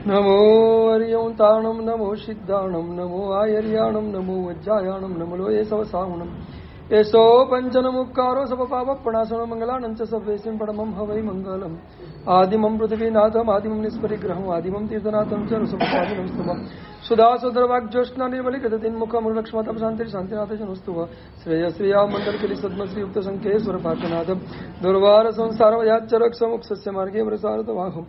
નમો હરિયંતાણમ નમો સિદ્ધાણમ નમો આયર્યાણમ નમો વજ્જાયાણમ નમો લોય સવસાવણમ એસો પંચન મુક્કારો સપપાપણાસનો મંગલાનંચ સભ્યસિમ પરમમ હવૈ મંગલમ આદિમમ પૃથ્વીનાથમ આદિમમ નિષ્પરિગ્રહમ આદિમમ તીર્થનાથમ ચ રસપાદિનમ સ્તુભ સુધાસુધર્વાગ્જોષ્ણા નિર્મલિકતિન્મુખમ લક્ષ્મતમ શાંતિ શાંતિનાથ જનુસ્તુભ શ્રેય શ્રિયા મંડલકિલી સદ્મશ્રી યુક્ત સંકેશ્વર પાર્થનાથમ દુર્વાર સંસાર યાચરક્ષમુક્ષસ્ય માર્ગે પ્રસારતવાહમ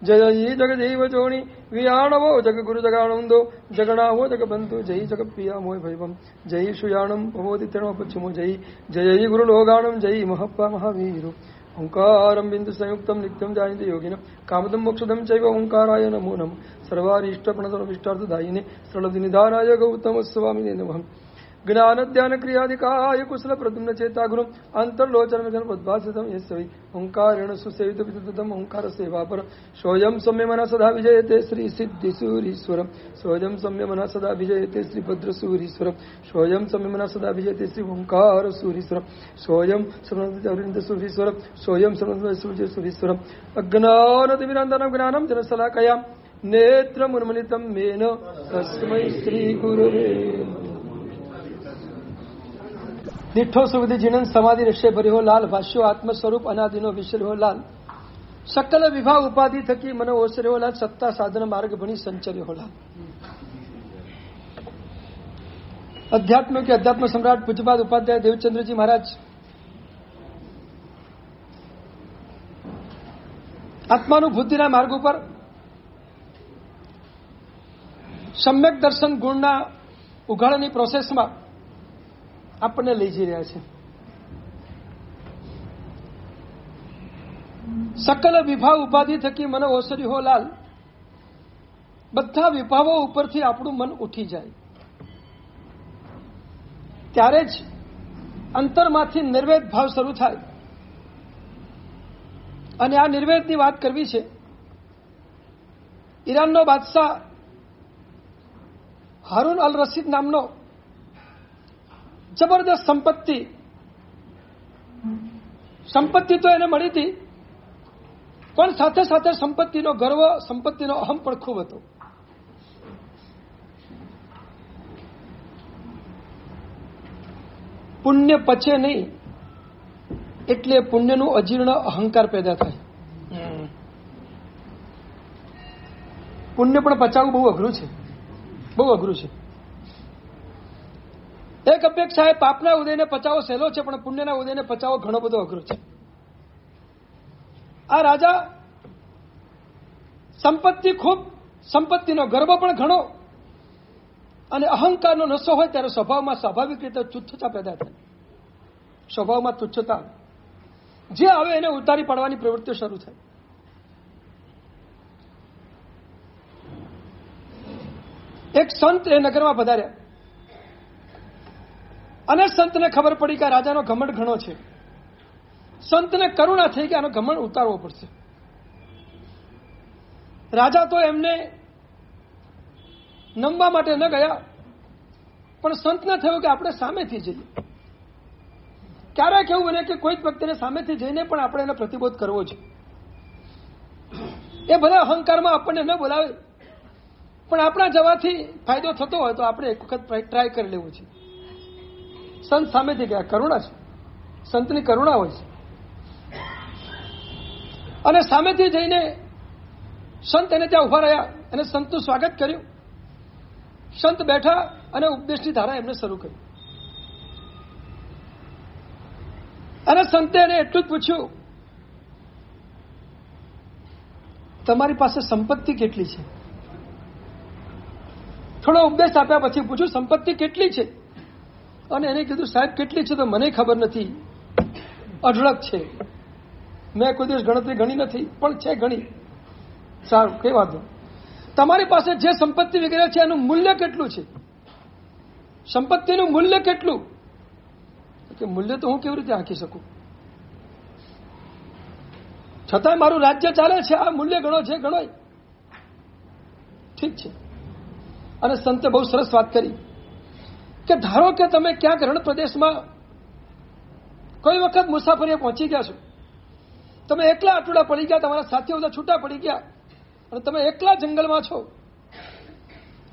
જય જગદેવ જોણી વિયાણવો જગ ગુરુ જગાણંદો જગણાવો જગબંધુ જય જગપ્રિયા મોય ભૈવમ જય શુયાણમ ભવોદિત્યણો પચ્છમો જય ગુરુ લોગાણમ જય મહપ્પા મહાવીરો ઓંકારમ બિંદુ સંયુક્તમ નિત્યમ જાયંતિ યોગિનમ કામદમ મોક્ષદમ ચૈવ ઓંકારાય નમો નમઃ સર્વારીષ્ટપ્રણતરવિષ્ટાર્થદાયિને સળભનિધારાય ગૌતમ સ્વામિને નમઃ જ્ઞાનધ્યાન ક્રિયાધિકાય કુશલ પ્રદ્યુમ્ન ચેતાગુરુ અંતર્લોચન પદ્ભાસિતમ યસ્ય ઓંકારેણ સુસેવિત વિદતમ ઓંકાર સેવા પર સોયમ સમ્ય મના સદા વિજયતે શ્રી સિદ્ધિ સૂરીશ્વરમ સોયમ સમ્ય મના સદા વિજયતે શ્રી ભદ્ર સૂરીશ્વરમ સોયમ સમ્ય મના સદા વિજયતે શ્રી ઓંકાર સૂરીશ્વરમ સોયમ સમૃદ્ધ સૂરીશ્વરમ સોયમ સમૃદ્ધ સૂરીશ્વરમ અજ્ઞાનતિમિરાંતરમ જ્ઞાનમ જનશલાકયા નેત્રમુન્મિલિતમ મેન તસ્મૈ શ્રી ગુરવે નિઠ્ઠો સુવિધિ જીનન સમાધિ ઋષે ભર્યો લાલ ભાષ્યો આત્મ સ્વરૂપ અનાદિનો વિસર્યો લાલ સકલ વિભાગ ઉપાધિ થકી મને ઓસર્યો લાલ સત્તા સાધન માર્ગ ભણી સંચર્યો લાલ અધ્યાત્મ કે અધ્યાત્મ સમ્રાટ પૂજ્યપાદ ઉપાધ્યાય દેવચંદ્રજી મહારાજ આત્માનુભૂતિના માર્ગ ઉપર સમ્યક દર્શન ગુણના ઉઘાડની પ્રોસેસમાં આપણને લઈ જઈ રહ્યા છે. સકલ વિભાવ ઉપાધિ થકી મને ઓસર્યો લાલ બધા વિભાવો ઉપરથી આપણું મન ઉઠી જાય ત્યારે જ અંતરમાંથી નિર્વેદ ભાવ શરૂ થાય અને આ નિર્વેદની વાત કરવી છે. ઈરાનનો બાદશાહ હારૂન અલ રશીદ નામનો જબરદસ્ત સંપત્તિ તો એને મળી હતી પણ સાથે સાથે સંપત્તિનો ગર્વ સંપત્તિનો અહમ પણ ખૂબ હતો. પુણ્ય પચે નહીં એટલે પુણ્યનું અજીર્ણ અહંકાર પેદા થાય. પુણ્ય પણ પચાવવું બહુ અઘરું છે, બહુ અઘરું છે. એક અપેક્ષા એ પાપના ઉદયને પચાવો સહેલો છે પણ પુણ્યના ઉદયને પચાવો ઘણો બધો અઘરો છે. આ રાજા સંપત્તિ ખૂબ, સંપત્તિનો ગર્વ પણ ઘણો અને અહંકારનો નશો હોય ત્યારે સ્વભાવમાં સ્વાભાવિક રીતે તુચ્છતા પેદા થાય. સ્વભાવમાં તુચ્છતા જે આવે એને ઉતારી પાડવાની પ્રવૃત્તિઓ શરૂ થાય. એક સંત એ નગરમાં પધાર્યા અને સંતને ખબર પડી કે આ રાજાનો ઘમંડ ઘણો છે. સંતને કરુણા થઈ કે આનો ઘમંડ ઉતારવો પડશે. રાજા તો એમને નમવા માટે ન ગયા પણ સંતને થયું કે આપણે સામેથી જઈએ. ક્યારેક એવું બને કે કોઈક વ્યક્તિને સામેથી જઈને પણ આપણે એને પ્રતિબોધ કરવો છે. એ બધા અહંકારમાં આપણને ન બોલાવે પણ આપણા જવાથી ફાયદો થતો હોય તો આપણે એક વખત ટ્રાય કરી લેવું છે. સંત સામેથી ગયા, કરુણા છે, સંતની કરુણા હોય છે. અને સામેથી જઈને સંત એને ત્યાં ઉભા રહ્યા અને સંતનું સ્વાગત કર્યું. સંત બેઠા અને ઉપદેશની ધારા એમને શરૂ કરી. અને સંતે એને એટલું જ પૂછ્યું, તમારી પાસે સંપત્તિ કેટલી છે? થોડો ઉપદેશ આપ્યા પછી પૂછ્યું, સંપત્તિ કેટલી છે? અને એને કીધું, સાહેબ કેટલી છે તો મને ખબર નથી, અઢળક છે, મેં કોઈ દિવસ ગણતરી ગણી નથી પણ છે ઘણી. સારું, કઈ વાંધો. તમારી પાસે જે સંપત્તિ વગેરે છે એનું મૂલ્ય કેટલું છે? સંપત્તિનું મૂલ્ય કેટલું? કે મૂલ્ય તો હું કેવી રીતે આંકી શકું, છતાંય મારું રાજ્ય ચાલે છે, આ મૂલ્ય ગણો છે, ગણોય. ઠીક છે. અને સંતે બહુ સરસ વાત કરી કે ધારો કે તમે ક્યાંક રણ પ્રદેશમાં કોઈ વખત મુસાફરીએ પહોંચી ગયા છો, તમે એકલા અટુડા પડી ગયા, તમારા સાથીઓ બધા છૂટા પડી ગયા અને તમે એકલા જંગલમાં છો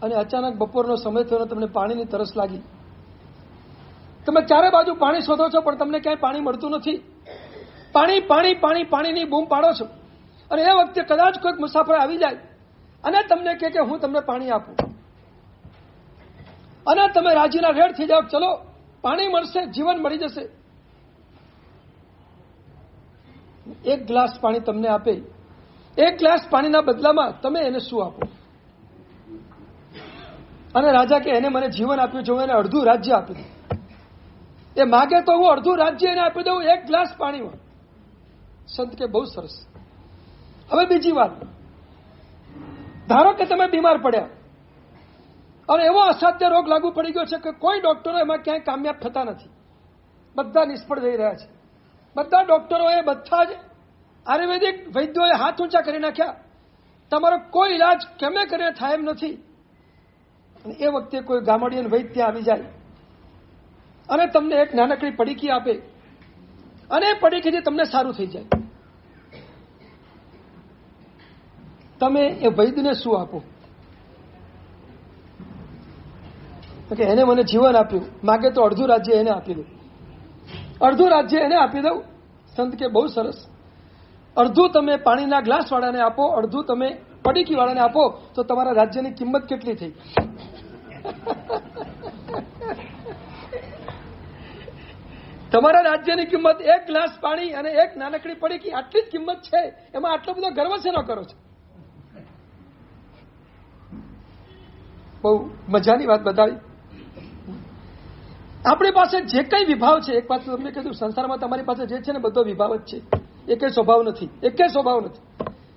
અને અચાનક બપોરનો સમય થયો, તમને પાણીની તરસ લાગી. તમે ચારે બાજુ પાણી શોધો છો, પણ તમને ક્યાંય પાણી મળતું નથી. પાણી પાણી પાણી પાણીની બૂમ પાડો છો, અને એ વખતે કદાચ કોઈક મુસાફર આવી જાય અને તમને કહે કે હું તમને પાણી આપું, અને તમે રાજીના રેડ થઈ જાઓ, ચલો પાણી મળશે, જીવન મળી જશે. એક ગ્લાસ પાણી તમને આપે, એક ગ્લાસ પાણીના બદલામાં તમે એને શું આપો? અને રાજા કે એને મને જીવન આપ્યું છે, હું એને અડધું રાજ્ય આપી દઉં. એ માગે તો હું અડધું રાજ્ય એને આપી દઉં એક ગ્લાસ પાણીમાં. સંત કે બહુ સરસ. હવે બીજી વાત, ધારો કે તમે બીમાર પડ્યા અને એવો અસાધ્ય રોગ લાગુ પડી ગયો છે કે કોઈ ડોક્ટરો એમાં ક્યાંય કામયાબ થતા નથી, બધા નિષ્ફળ જઈ રહ્યા છે. બધા ડોક્ટરોએ, બધા જ આયુર્વેદિક વૈદ્યોએ હાથ ઊંચા કરી નાખ્યા, તમારો કોઈ ઇલાજ કેમે કરીને થાય એમ નથી. અને એ વખતે કોઈ ગામડિયન વૈદ્ય ત્યાં આવી જાય અને તમને એક નાનકડી પડીકી આપે, અને એ પડીકીથી તમને સારું થઈ જાય. તમે એ વૈદ્યને શું આપો? કે એને મને જીવન આપ્યું, માગે તો અડધું રાજ્ય એને આપી દઉં, અડધું રાજ્ય એને આપી દઉં. સંત કે બહુ સરસ. અડધું તમે પાણીના ગ્લાસ વાળાને આપો, અડધું તમે પડીકી વાળાને આપો, તો તમારા રાજ્યની કિંમત કેટલી થઈ? તમારા રાજ્યની કિંમત એક ગ્લાસ પાણી અને એક નાનકડી પડીકી, આટલી જ કિંમત છે. એમાં આટલો બધો ગર્વ શેનો કરો છો? બહુ મજાની વાત બતાવી. આપણી પાસે જે કઈ વિભાવ છે, એક વાત તમને કીધું, સંસારમાં તમારી પાસે જે છે ને બધો વિભાવ જ છે, એકે સ્વભાવ નથી, એકે સ્વભાવ નથી.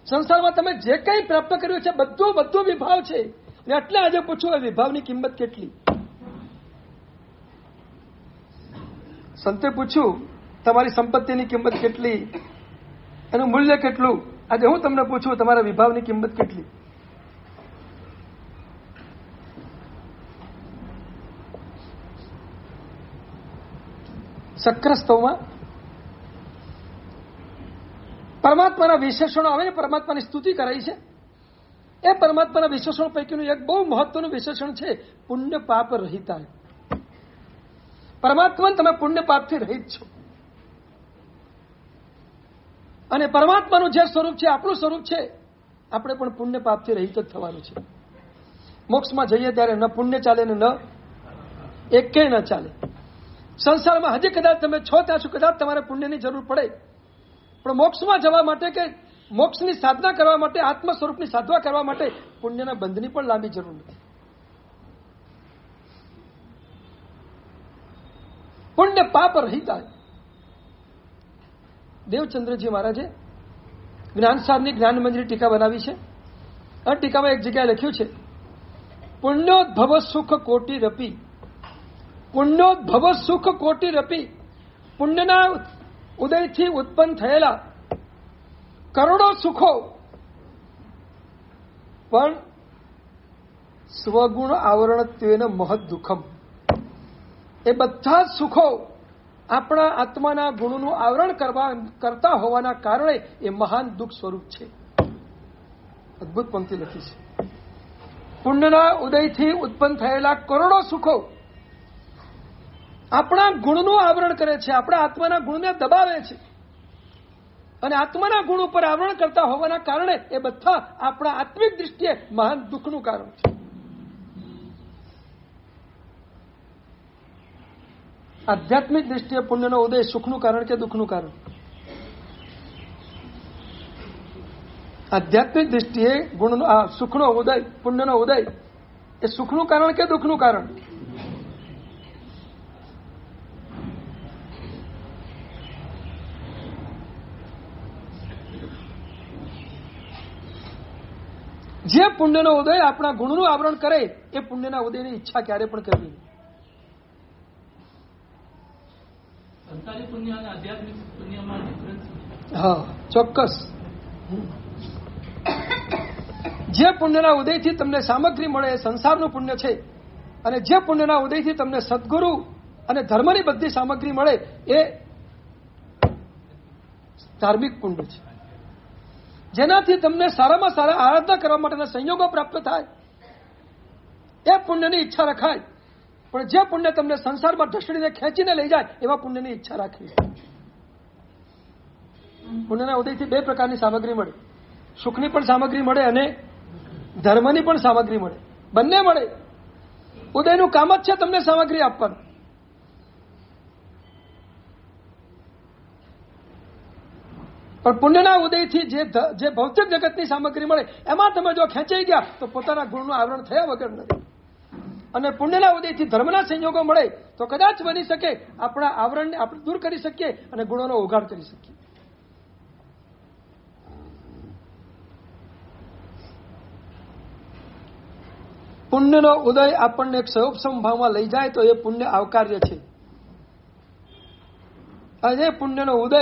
સંસારમાં તમે જે કઈ પ્રાપ્ત કર્યું છે બધો વિભાવ છે. અને એટલે આજે પૂછું, એ વિભાવની કિંમત કેટલી? સંતે પૂછ્યું તમારી સંપત્તિની કિંમત કેટલી, એનું મૂલ્ય કેટલું? આજે હું તમને પૂછું તમારા વિભાવની કિંમત કેટલી? શક્રસ્તવમાં પરમાત્માના વિશેષણો આવે, પરમાત્માની સ્તુતિ કરાઈ છે. એ પરમાત્માના વિશેષણો પૈકીનું એક બહુ મહત્વનું વિશેષણ છે પુણ્ય પાપ રહિતા. પરમાત્મા તમે પુણ્ય પાપથી રહિત છો, અને પરમાત્માનું જે સ્વરૂપ છે, આપણું સ્વરૂપ છે, આપણે પણ પુણ્ય પાપથી રહિત જ થવાનું છે. મોક્ષમાં જઈએ ત્યારે ન પુણ્ય ચાલે ને ન એકેય ન ચાલે. સંસારમાં હજી કદાચ તમે છો ત્યાં સુધી કદાચ તમારે પુણ્યની જરૂર પડે, પણ મોક્ષમાં જવા માટે કે મોક્ષની સાધના કરવા માટે, આત્મ સ્વરૂપની સાધના કરવા માટે પુણ્યના બંધની પણ લાંબી જરૂર નથી. પુણ્ય પાપ રહિતા. દેવચંદ્રજી મહારાજે જ્ઞાનસારની જ્ઞાન મંજરી ટીકા બનાવી છે. આ ટીકામાં એક જગ્યાએ લખ્યું છે, પુણ્યોદ્ભવ સુખ કોટી રપી, પુણ્યોદ્ભવ સુખ કોટી રપી. પુણ્યના ઉદયથી ઉત્પન્ન થયેલા કરોડો સુખો પણ સ્વગુણ આવરણત્વેન મહદ દુઃખમ. એ બધા જ સુખો આપણા આત્માના ગુણોનું આવરણ કરતા હોવાના કારણે એ મહાન દુઃખ સ્વરૂપ છે. અદભુત પંક્તિ લખી છે. પુણ્યના ઉદયથી ઉત્પન્ન થયેલા કરોડો સુખો આપણા ગુણનું આવરણ કરે છે, આપણા આત્માના ગુણને દબાવે છે, અને આત્માના ગુણ ઉપર આવરણ કરતા હોવાના કારણે એ બધા આપણા આત્મિક દૃષ્ટિએ મહાન દુઃખનું કારણ છે. આધ્યાત્મિક દૃષ્ટિએ પુણ્યનો ઉદય સુખનું કારણ કે દુઃખનું કારણ? આધ્યાત્મિક દૃષ્ટિએ ગુણનો સુખનો ઉદય, પુણ્યનો ઉદય એ સુખનું કારણ કે દુઃખનું કારણ? જે પુણ્યનો ઉદય આપણા ગુણનું આવરણ કરે એ પુણ્યના ઉદયની ઈચ્છા ક્યારે પણ કરવી નહીં. સંસારી પુણ્ય અને આધ્યાત્મિક પુણ્યમાં ડિફરન્સ? હા, ચોક્કસ. જે પુણ્યના ઉદયથી તમને સામગ્રી મળે એ સંસારનું પુણ્ય છે, અને જે પુણ્યના ઉદયથી તમને સદગુરુ અને ધર્મની બધી સામગ્રી મળે એ ધાર્મિક પુણ્ય છે. જેનાથી તમને સારામાં સારા આરાધના કરવા માટેના સંયોગો પ્રાપ્ત થાય, એ પુણ્યની ઈચ્છા રખાય. પણ જે પુણ્ય તમને સંસારમાં ઢસડીને ખેંચીને લઈ જાય એવા પુણ્યની ઈચ્છા રાખવી. પુણ્યના ઉદયથી બે પ્રકારની સામગ્રી મળે. સુખની પણ સામગ્રી મળે અને ધર્મની પણ સામગ્રી મળે. બંને મળે. ઉદયનું કામ જ છે તમને સામગ્રી આપવાનું. પણ પુણ્યના ઉદયથી જે ભૌતિક જગતની સામગ્રી મળે એમાં તમે જો ખેંચાઈ ગયા તો પોતાના ગુણનું આવરણ થયા વગર નથી. અને પુણ્યના ઉદયથી ધર્મના સંયોગો મળે તો કદાચ બની શકે આપણા આવરણને આપણે દૂર કરી શકીએ અને ગુણોનો ઉઘાડ કરી શકીએ. પુણ્યનો ઉદય આપણને એક સયોપસમ ભાવમાં લઈ જાય તો એ પુણ્ય આવકાર્ય છે. અને એ પુણ્યનો ઉદય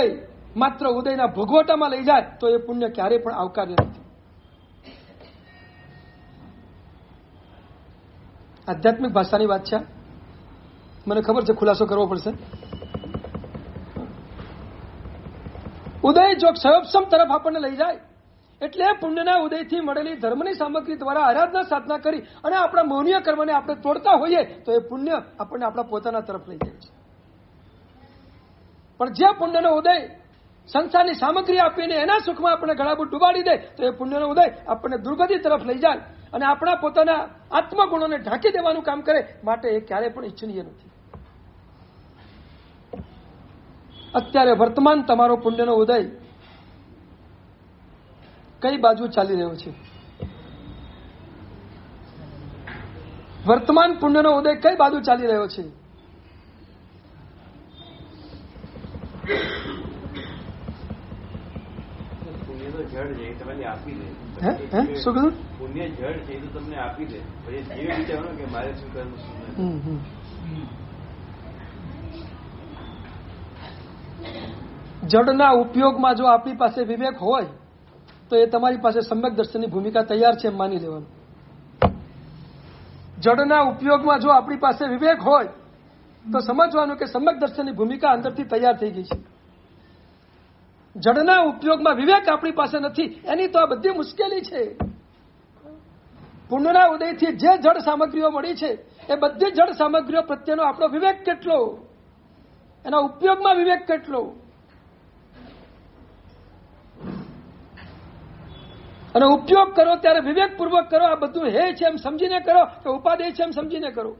માત્ર ઉદયના ભોગવટામાં લઈ જાય તો એ પુણ્ય ક્યારેય પણ આવકાર્ય નથી. આધ્યાત્મિક ભાષાની વાત છે. મને ખબર છે ખુલાસો કરવો પડશે. ઉદય જો સયોપસમ તરફ આપણને લઈ જાય એટલે પુણ્યના ઉદયથી મળેલી ધર્મની સામગ્રી દ્વારા આરાધના સાધના કરી અને આપણા મૌનીય કર્મને આપણે તોડતા હોઈએ તો એ પુણ્ય આપણને આપણા પોતાના તરફ લઈ જાય છે. પણ જે પુણ્યનો ઉદય સંસારની સામગ્રી આપીને એના સુખમાં આપણે ગળાબૂટ ડુબાડી દે તો એ પુણ્યનો ઉદય આપણને દુર્ગતિ તરફ લઈ જાય અને આપણા પોતાના આત્મગુણોને ઢાંકી દેવાનું કામ કરે. માટે એ ક્યારેય પણ ઈચ્છનીય નથી. અત્યારે વર્તમાન તમારો પુણ્યનો ઉદય કઈ બાજુ ચાલી રહ્યો છે? વર્તમાન પુણ્યનો ઉદય કઈ બાજુ ચાલી રહ્યો છે? શું કીધું? પુણ્ય જળ છે તો તમને આપી દે, પછી જીવ વિચારો કે મારે શું કરવું શું નથી. જળના ઉપયોગમાં જો આપણી પાસે વિવેક હોય તો એ તમારી પાસે સમ્યક દર્શનની ભૂમિકા તૈયાર છે એમ માની લેવાનું. જળના ઉપયોગમાં જો આપણી પાસે વિવેક હોય તો સમજવાનું કે સમ્યક દર્શનની ભૂમિકા અંદરથી તૈયાર થઈ ગઈ છે. જળના ઉપયોગમાં વિવેક આપણી પાસે નથી એની તો આ બધી મુશ્કેલી છે. પુણ્યના ઉદયથી જે જળ સામગ્રીઓ મળી છે એ બધી જળ સામગ્રીઓ પ્રત્યેનો આપણો વિવેક કેટલો, એના ઉપયોગમાં વિવેક કેટલો, અને ઉપયોગ કરો ત્યારે વિવેકપૂર્વક કરો. આ બધું હે છે એમ સમજીને કરો કે ઉપાદેય છે એમ સમજીને કરો.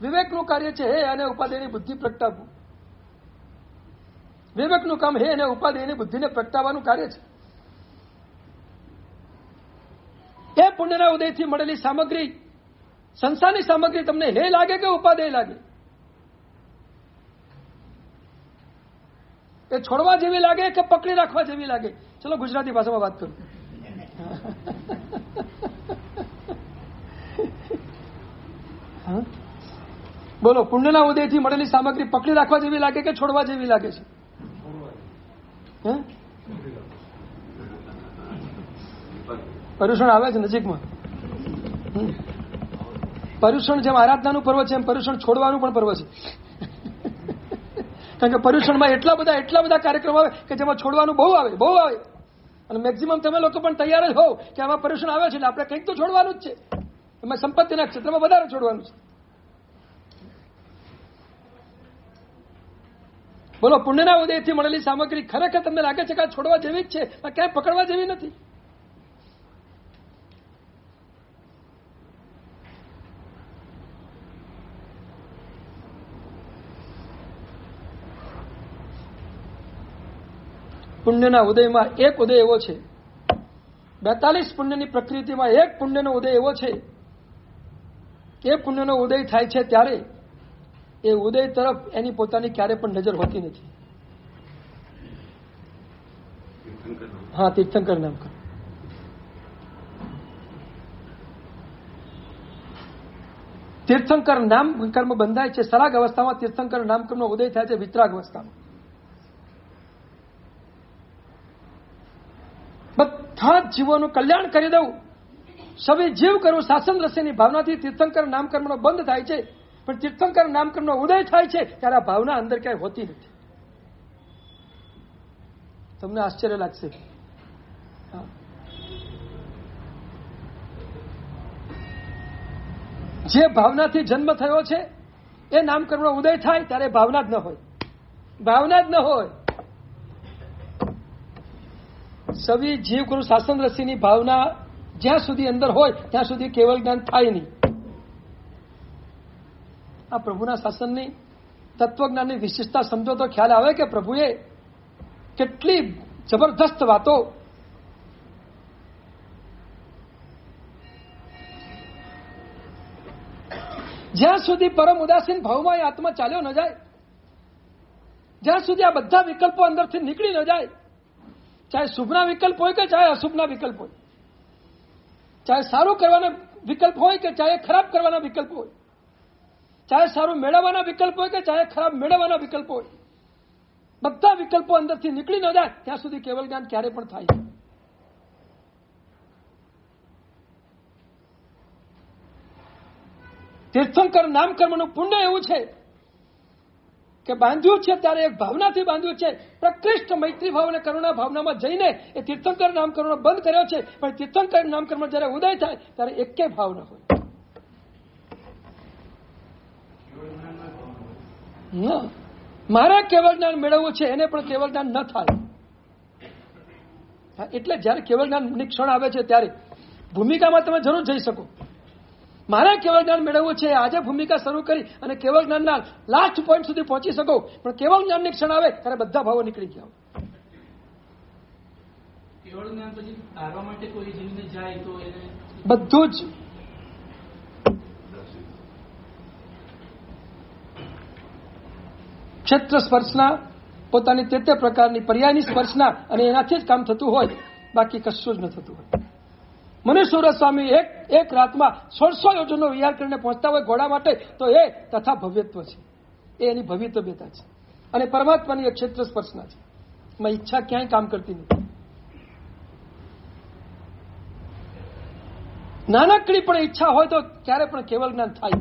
વિવેકનું કાર્ય છે હે અને ઉપાદેયની બુદ્ધિ પ્રગટાવવું. વિવેકનું કામ હે અને ઉપાદેયની બુદ્ધિને પ્રગટાવવાનું કાર્ય છે. એ પુણ્યના ઉદયથી મળેલી સામગ્રી સંસારની સામગ્રી તમને હે લાગે કે ઉપાદેય લાગે, એ છોડવા જેવી લાગે કે પકડી રાખવા જેવી લાગે? ચલો ગુજરાતી ભાષામાં વાત કરું. બોલો, પુણ્યના ઉદયથી મળેલી સામગ્રી પકડી રાખવા જેવી લાગે કે છોડવા જેવી લાગે છે? પર્યુષણ આવે છે નજીકમાં. પર્યુષણ જેમ આરાધનાનું પર્વ છે એમ પર્યુષણ છોડવાનું પણ પર્વ છે. કારણ કે પર્યુષણમાં એટલા બધા કાર્યક્રમ આવે કે જેમાં છોડવાનું બહુ આવે. અને મેક્સિમમ તમે લોકો પણ તૈયાર જ હોવ કે આમાં પર્યુષણ આવે છે એટલે આપણે કંઈક તો છોડવાનું જ છે. એમાં સંપત્તિના ક્ષેત્રમાં વધારે છોડવાનું છે. બોલો, પુણ્યના ઉદયથી મળેલી સામગ્રી ખરેખર તમને લાગે છે કે આ છોડવા જેવી જ છે, ક્યાંય પકડવા જેવી નથી? પુણ્યના ઉદયમાં એક ઉદય એવો છે, 42 પુણ્યની પ્રકૃતિમાં એક પુણ્યનો ઉદય એવો છે કે એ પુણ્યનો ઉદય થાય છે ત્યારે એ ઉદય તરફ એની પોતાની ક્યારે પણ નજર હોતી નથી. હા, તીર્થંકર નામ કર્મ. તીર્થંકર નામ કર્મ બંધાય છે સરાગ અવસ્થામાં. તીર્થંકર નામ કર્મનો ઉદય થાય છે વિતરાગ અવસ્થામાં. બધા જ જીવોનું કલ્યાણ કરી દઉં, સવે જીવ કરું શાસન રસેની ભાવનાથી તીર્થંકર નામકર્મનો બંધ થાય છે. પણ તીર્થંકર નામકર્મનો ઉદય થાય છે ત્યારે આ ભાવના અંદર ક્યાંય હોતી નથી. તમને આશ્ચર્ય લાગશે. જે ભાવનાથી જન્મ થયો છે એ નામકર્મનો ઉદય થાય ત્યારે ભાવના જ ન હોય, ભાવના જ ન હોય. સવી જીવ ગુરુ શાસન રસીની ભાવના જ્યાં સુધી અંદર હોય ત્યાં સુધી કેવલ જ્ઞાન થાય નહીં. આ પ્રભુના શાસનની તત્વજ્ઞાનની વિશેષતા સમજો તો ખ્યાલ આવે કે પ્રભુએ કેટલી જબરદસ્ત વાતો જ્યાં સુધી પરમ ઉદાસીન ભાવમાં એ આત્મા ચાલ્યો ન જાય, જ્યાં સુધી આ બધા વિકલ્પો અંદરથી નીકળી ન જાય, ચાહે શુભના વિકલ્પ હોય કે ચાહે અશુભના વિકલ્પ હોય, ચાહે સારું કરવાના વિકલ્પ હોય કે ચાહે ખરાબ કરવાના વિકલ્પ હોય, ચાહે સારું મેળવવાના વિકલ્પ હોય કે ચાહે ખરાબ મેળવવાના વિકલ્પ હોય, બધા વિકલ્પો અંદરથી નીકળી ન જાય ત્યાં સુધી કેવલ જ્ઞાન ક્યારે પણ થાય. તીર્થંકર નામકર્મનું પુણ્ય એવું છે કે બાંધ્યું છે ત્યારે એક ભાવનાથી બાંધ્યું છે. પ્રકૃષ્ટ મૈત્રી ભાવ અને કરુણા ભાવનામાં જઈને એ તીર્થંકર નામકર્મનો બંધ કર્યો છે. પણ તીર્થંકર નામકર્મ જયારે ઉદય થાય ત્યારે એકે ભાવ ન હોય. મારે કેવળ જ્ઞાન મેળવવું છે એને પણ કેવળ જ્ઞાન ન થાય. એટલે જયારે કેવળ જ્ઞાનની ક્ષણ આવે છે ત્યારે ભૂમિકામાં તમે જરૂર જઈ શકો. મારે કેવળ જ્ઞાન મેળવવું છે આજે ભૂમિકા શરૂ કરી અને કેવળ જ્ઞાનના લાસ્ટ પોઈન્ટ સુધી પહોંચી શકો. પણ કેવળ જ્ઞાનની ક્ષણ આવે ત્યારે બધા ભાવો નીકળી ગયા. કેવળ જ્ઞાન પછી તારવા માટે કોઈ જીવીને જાય તો એને બધું જ ક્ષેત્ર સ્પર્શના પોતાની તે પ્રકારની પર્યાયની સ્પર્શના અને એનાથી જ કામ થતું હોય, બાકી કશું જ ન થતું હોય. મનુષ્ય સ્વામી એક રાતમાં 1600 યોજનનો વિહાર કરીને પહોંચતા હોય ઘોડા માટે, તો એ તથા ભવ્યત્વ છે, એ એની ભવિતવ્યતા છે. અને પરમાત્માની એક ક્ષેત્ર સ્પર્શના છે. એમાં ઈચ્છા ક્યાંય કામ કરતી નથી. નાનકડી પણ ઈચ્છા હોય તો ક્યારે પણ કેવળ જ્ઞાન થાય.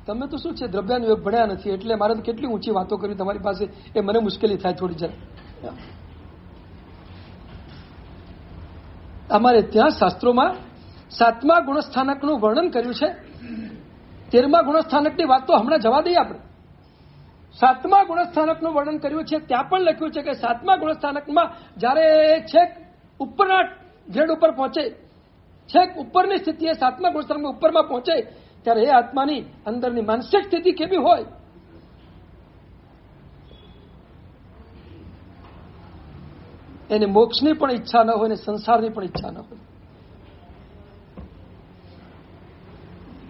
તમે તો શું છે દ્રવ્યાનો યોગ ભણ્યા નથી એટલે મારે તો કેટલી ઊંચી વાતો કરવી તમારી પાસે, એ મને મુશ્કેલી થાય થોડી જરા. અમારે ત્યાં શાસ્ત્રોમાં 7મા ગુણસ્થાનકનું વર્ણન કર્યું છે. 13મા ગુણસ્થાનકની વાત તો હમણાં જવા દઈએ આપણે. 7મા ગુણસ્થાનકનું વર્ણન કર્યું છે. ત્યાં પણ લખ્યું છે કે 7મા ગુણસ્થાનકમાં જયારે છેક ઉપરના ગ્રેડ ઉપર પહોંચે, છેક ઉપરની સ્થિતિએ 7મા ગુણસ્થાનકમાં ઉપરમાં પહોંચે ત્યારે એ આત્માની અંદરની માનસિક સ્થિતિ કેવી હોય. એને મોક્ષની પણ ઈચ્છા ન હોય ને સંસારની પણ ઈચ્છા ન હોય.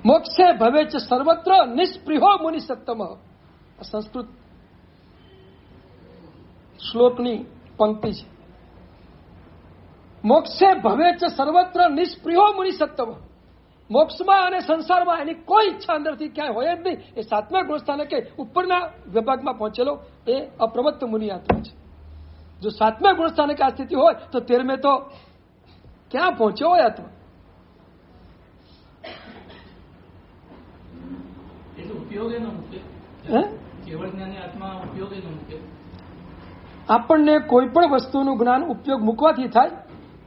મોક્ષે ભવે છે સર્વત્ર નિષ્પ્રિયો મુનિ સત્તમ. સંસ્કૃત શ્લોકની પંક્તિ છે. મોક્ષે ભવે છે સર્વત્ર નિષ્પ્રિયો મુનિ સત્તમ. મોક્ષમાં અને સંસારમાં એની કોઈ ઈચ્છા અંદરથી ક્યાંય હોય જ નહીં. એ 7મા ગુણસ્થાનકે ઉપરના વિભાગમાં પહોંચેલો એ અપ્રમત્ત મુનિ આત્મા છે. જો 7મા ગુણસ્થાનકે આ સ્થિતિ હોય તો 13મે તો ક્યાં પહોંચ્યો હોય આત્મા. આપણને કોઈ પણ વસ્તુનું જ્ઞાન ઉપયોગ મૂકવાથી થાય.